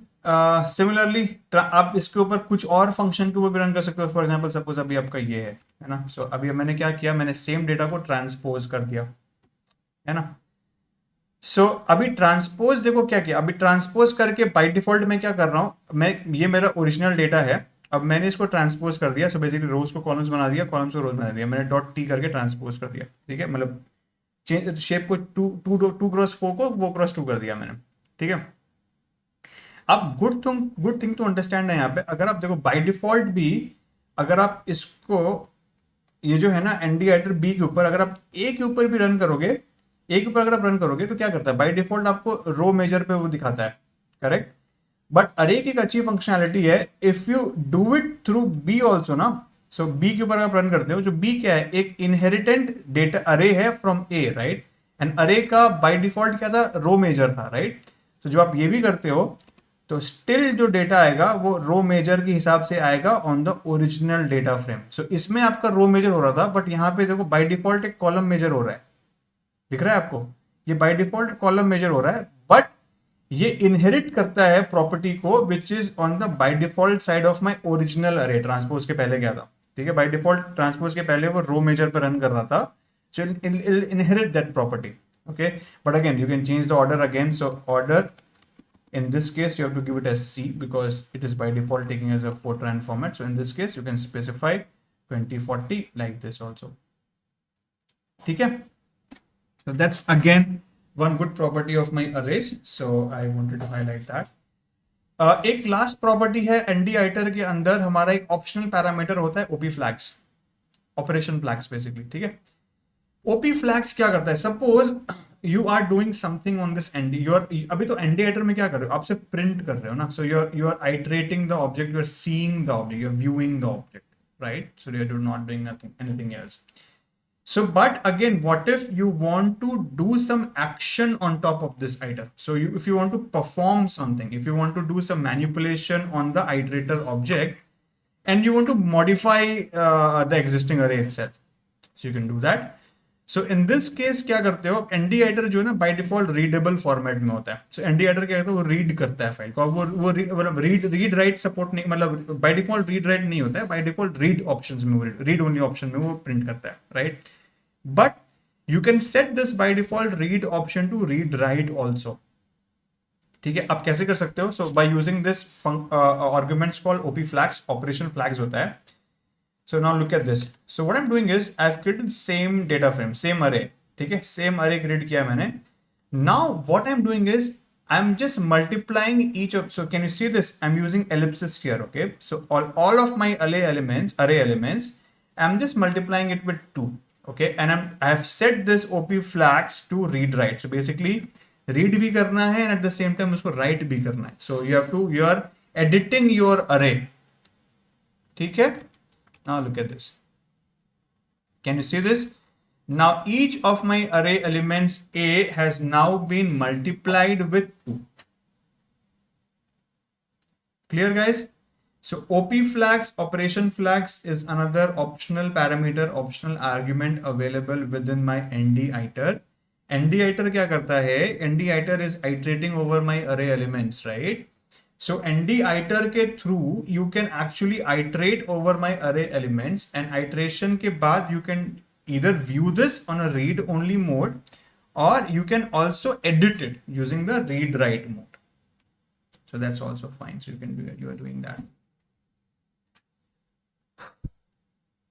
Similarly, आप इसके ऊपर कुछ और function के ऊपर भी run कर सकते हो. फॉर एग्जांपल सपोज अभी आपका ये है ना. सो अभी मैंने क्या किया, मैंने सेम डेटा को ट्रांसपोज कर दिया, है ना. सो अभी ट्रांसपोज देखो क्या किया. अभी ट्रांसपोज करके बाय डिफॉल्ट मैं क्या कर रहा हूं, मैं ये मेरा ओरिजिनल डेटा है, अब मैंने इसको ट्रांसपोज कर दिया. सो बेसिकली रोज को कॉलम्स बना दिया, कॉलम्स को रोज बना दिया. मैंने डॉट टी करके ट्रांसपोज कर दिया. ठीक है, मतलब शेप को 2x4 को वो क्रॉस 2 कर दिया मैंने. ठीक है. अब गुड थिंग टू अंडरस्टैंड है यहाँ पे. अगर आप देखो बाय डिफॉल्ट भी, अगर आप इसको ये जो है ना NDiter B के ऊपर, अगर आप A के ऊपर भी रन करोगे, A के ऊपर अगर आप रन करोगे तो क्या करता है, बाय डिफॉल्ट आपको रो मेजर पे वो दिखाता है, करेक्ट. बट अरे की एक अच्छी फंक्शनैलिटी है, if you do it through B also ना. सो B के ऊपर आप रन करते हो, जो B क्या है, एक इनहेरिटेंट डेटा अरे है फ्रॉम A, राइट. एंड अरे का बाय डिफॉल्ट क्या था, रो मेजर था, राइट. तो जब आप ये भी करते हो तो स्टिल जो डेटा आएगा वो रो मेजर के हिसाब से आएगा on the original data frame. So इसमें आपका रो मेजर हो रहा था, बट यहाँ पे देखो बाय डिफॉल्ट एक कॉलम मेजर हो रहा है. दिख रहा है आपको, ये बाय डिफॉल्ट कॉलम मेजर हो रहा है, बट ये इनहेरिट करता है प्रॉपर्टी को which is on the by default side of my original अरे. ट्रांसपोज के पहले क्या था, ठीक है, बाय डिफॉल्ट ट्रांसपोज के पहले वो रो मेजर पर रन कर रहा था. So inherit that property. Okay, but again you can change the order again. So order, in this case, you have to give it as C because it is by default taking as a Fortran format. So in this case, you can specify 2040 like this also. Okay. So that's again one good property of my arrays. So I wanted to highlight that. एक last property है NDiter के अंदर हमारा एक optional parameter होता है OP flags, operation flags basically. ठीक है. OP flags क्या करता है, suppose you are doing something on this ND, अभी तो NDiter में क्या कर रहे हो, आप सिर्फ प्रिंट कर रहे हो ना. So you are iterating the object, you are seeing the object, you are viewing the object, right. So you are not doing anything else. So, but again, what if you want to do some action on top of this iter? So if you want to perform something, if you want to do some manipulation on the iterator object and you want to modify the existing array itself, so you can do that. So in this case क्या करते हो, NDiter जो है ना by default readable format में होता है. सो NDiter क्या करता है, वो रीड करता है फाइल को. वो रीड राइट सपोर्ट नहीं, मतलब बाय डिफॉल्ट रीड राइट नहीं होता है. बाय डिफॉल्ट रीड ऑप्शंस में, रीड ओनली ऑप्शन में वो प्रिंट करता है, right. But you can set this by default read option to read write also. ठीक है, आप कैसे कर सकते हो? So by using this arguments called OP flags, operation flags होता है. So now look at this. So what I'm doing is I've created the same data frame, same array. ठीक है, same array create किया मैंने. Now what I'm doing is I'm just multiplying each of. So can you see this? I'm using ellipsis here. Okay. So all of my array elements, I'm just multiplying it with 2. Okay. And I have set this OP flags to read write. So basically read भी करना है and at the same time उसको write भी करना है. So you are editing your array. ठीक है. Now look at this. Can you see this? Now each of my array elements A has now been multiplied with 2. Clear, guys? So OP flags, operation flags is another optional parameter, optional argument available within my NDiter. NDiter क्या करता है? NDiter is iterating over my array elements, right? So NDiter के through you can actually iterate over my array elements, and iteration के बाद you can either view this on a read only mode or you can also edit it using the read write mode. So that's also fine. So you are doing that.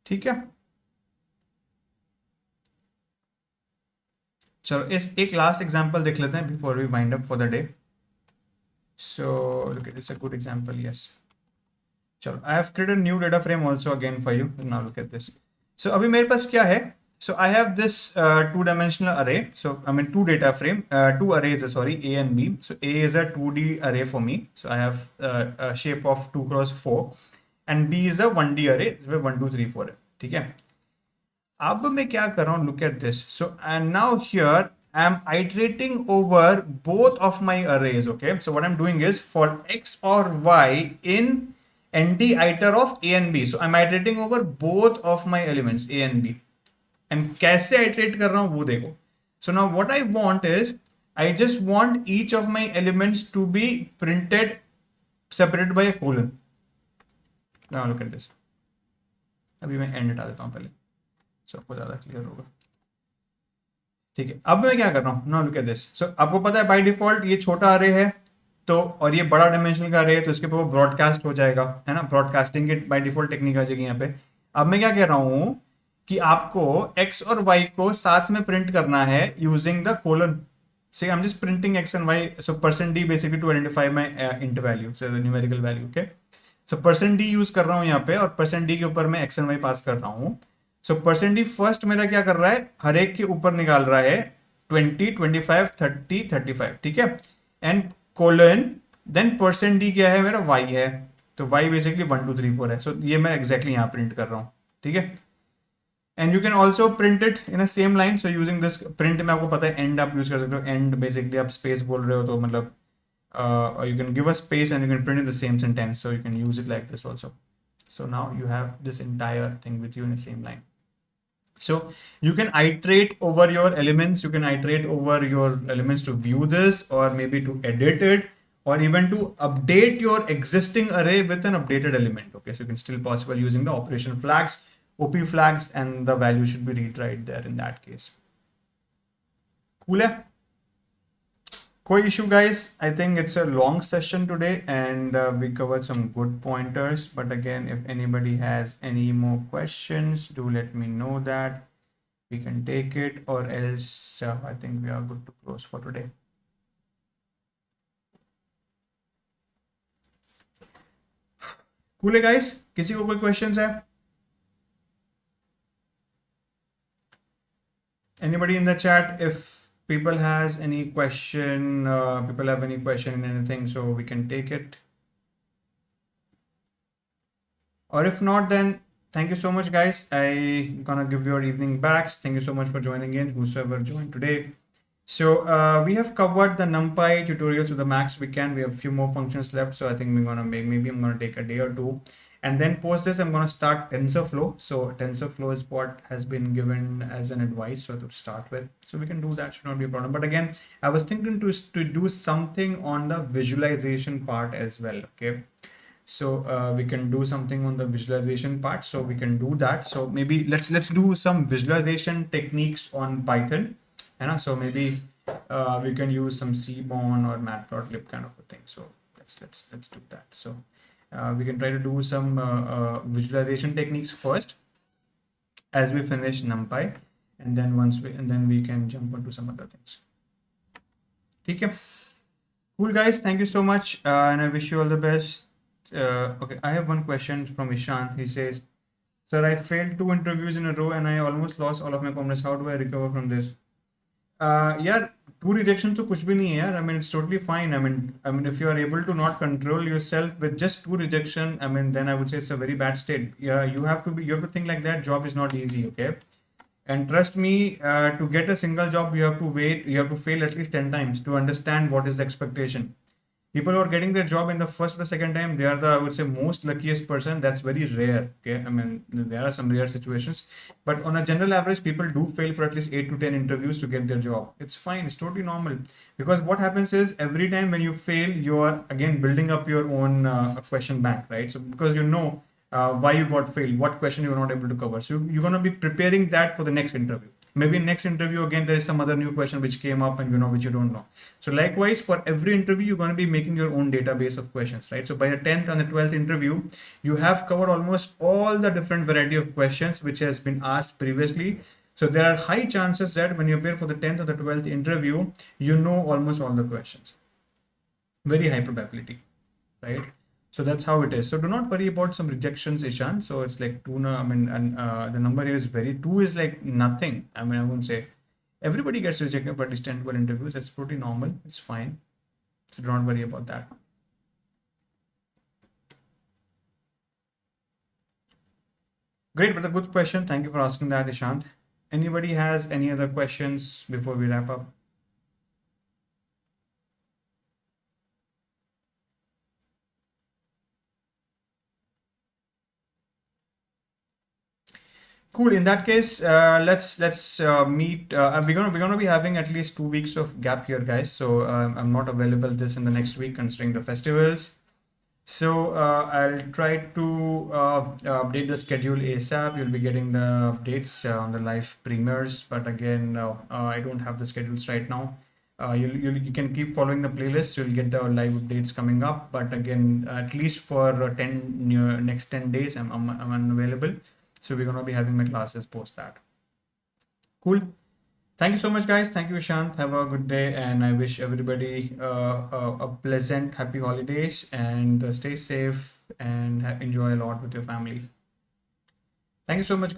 ठीक है, चलो एक last example देख लेते हैं before we wind up for the day. So look at this, a good example. Yes. So I have created a new data frame also again for you. Now look at this. So अभी मेरे पास क्या है? So I have this two-dimensional array. So I mean two data frame, two arrays. Sorry, A and B. So A is a 2D array for me. So I have a shape of 2x4, and B is a 1D array. इसमें 1, 2, 3, 4 है. ठीक है. अब मैं क्या कर रहा हूँ? Look at this. So and now here I am iterating over both of my arrays. Okay, so what I'm doing is for x or y in NDiter of A and B. So I'm iterating over both of my elements A and B. And कैसे iterate कर रहा हूँ वो देखो. So now what I want is I just want each of my elements to be printed separated by a colon. Now look at this. अभी मैं end हटा देता हूँ पहले, so आपको ज़्यादा clear होगा. ठीक है, अब मैं क्या कर रहा हूँ? Now look at this. So आपको पता है बाय डिफॉल्ट ये छोटा अरे है तो, और ये बड़ा डायमेंशन का अरे है तो इसके ऊपर ब्रॉडकास्ट हो जाएगा, है ना. ब्रॉडकास्टिंग की बाय डिफॉल्ट टेक्निक आ जाएगी यहाँ पे. अब मैं क्या कह रहा हूँ कि आपको x और y को साथ में प्रिंट करना है using the colon. See, I'm just printing x and y. So %d basically to identify my int value, so the numerical value. Okay, so %d use कर रहा हूँ यहाँ पे और %d के ऊपर मैं x and y पास कर रहा हूँ. सो %d फर्स्ट मेरा क्या कर रहा है? हर एक के ऊपर निकाल रहा है 20, 25, 30, 35. ठीक है, एंड कोलन देन %d क्या है? मेरा y है, तो y बेसिकली 1, 2, 3, 4 है. सो ये मैं एग्जैक्टली यहाँ प्रिंट कर रहा हूँ. ठीक है, and you can also print it in a same line. So using this print में आपको पता है एंड आप यूज कर सकते हो. एंड बेसिकली आप स्पेस बोल रहे हो तो मतलब you can give a space and you can print in the same sentence. So you can use it like this also. So now you have this entire thing with you in the same line. So you can iterate over your elements. You can iterate over your elements to view this, or maybe to edit it, or even to update your existing array with an updated element. Okay, so you can still possible using the operation flags, OP flags, and the value should be read right there in that case. Cool hai? कोई issue guys? I think it's a long session today and we covered some good pointers, but again if anybody has any more questions, do let me know that. We can take it, or else I think we are good to close for today. Cool है guys? किसी को कोई questions है? Anybody in the chat, if people has any question, people have any question in anything, so we can take it. Or if not, then thank you so much guys. I'm gonna give your evening backs. Thank you so much for joining in, whosoever joined today. So we have covered the NumPy tutorials to the max we can. We have a few more functions left, so I think we're gonna maybe I'm gonna take a day or two, and then post this I'm gonna start TensorFlow. So TensorFlow is what has been given as an advice, so to start with, so we can do that, should not be a problem. But again, I was thinking to do something on the visualization part as well. Okay, so we can do something on the visualization part, so we can do that. So maybe let's do some visualization techniques on Python, and so maybe we can use some Cbon or matplotlib kind of a thing. So let's do that. So we can try to do some visualization techniques first as we finish NumPy, and then we can jump onto some other things. Okay, cool guys, thank you so much, and I wish you all the best. Okay, I have one question from Ishant. He says, "Sir, I failed 2 interviews in a row and I almost lost all of my confidence. How do I recover from this?" Yeah, 2 rejections to kuch bhi nahi hai yaar. I mean, it's totally fine. I mean, if you are able to not control yourself with just 2 rejection, I mean, then I would say it's a very bad state. Yeah, you have to think like that. Job is not easy, okay? And trust me, to get a single job, you have to wait. You have to fail at least 10 times to understand what is the expectation. People who are getting their job in the first or the second time, they are the, I would say, most luckiest person. That's very rare. Okay, I mean, there are some rare situations, but on a general average, people do fail for at least 8 to 10 interviews to get their job. It's fine. It's totally normal, because what happens is every time when you fail, you are again building up your own question bank, right? So because you know why you got failed, what question you were not able to cover. So you're going to be preparing that for the next interview. Maybe next interview again there is some other new question which came up and which you don't know. So likewise, for every interview you're going to be making your own database of questions, right? So by the 10th and the 12th interview, you have covered almost all the different variety of questions which has been asked previously. So there are high chances that when you appear for the 10th or the 12th interview, you know almost all the questions. Very high probability, right? So that's how it is. So do not worry about some rejections, Ishan. So it's like two, I mean, and the number here is two is like nothing. I mean, I wouldn't say everybody gets rejected for at least 10 12 interviews. That's pretty normal. It's fine. So do not worry about that. Great, but a good question. Thank you for asking that, Ishant. Anybody has any other questions before we wrap up? Cool. In that case, let's meet. We're gonna be having at least 2 weeks of gap here, guys. So I'm not available this in the next week, considering the festivals. So I'll try to update the schedule ASAP. You'll be getting the updates on the live premieres, but again, I don't have the schedules right now. You can keep following the playlist. You'll get the live updates coming up. But again, at least for next 10 days, I'm unavailable. So we're gonna be having my classes post that. Cool. Thank you so much, guys. Thank you, Shant. Have a good day, and I wish everybody a pleasant, happy holidays, and stay safe and enjoy a lot with your family. Thank you so much.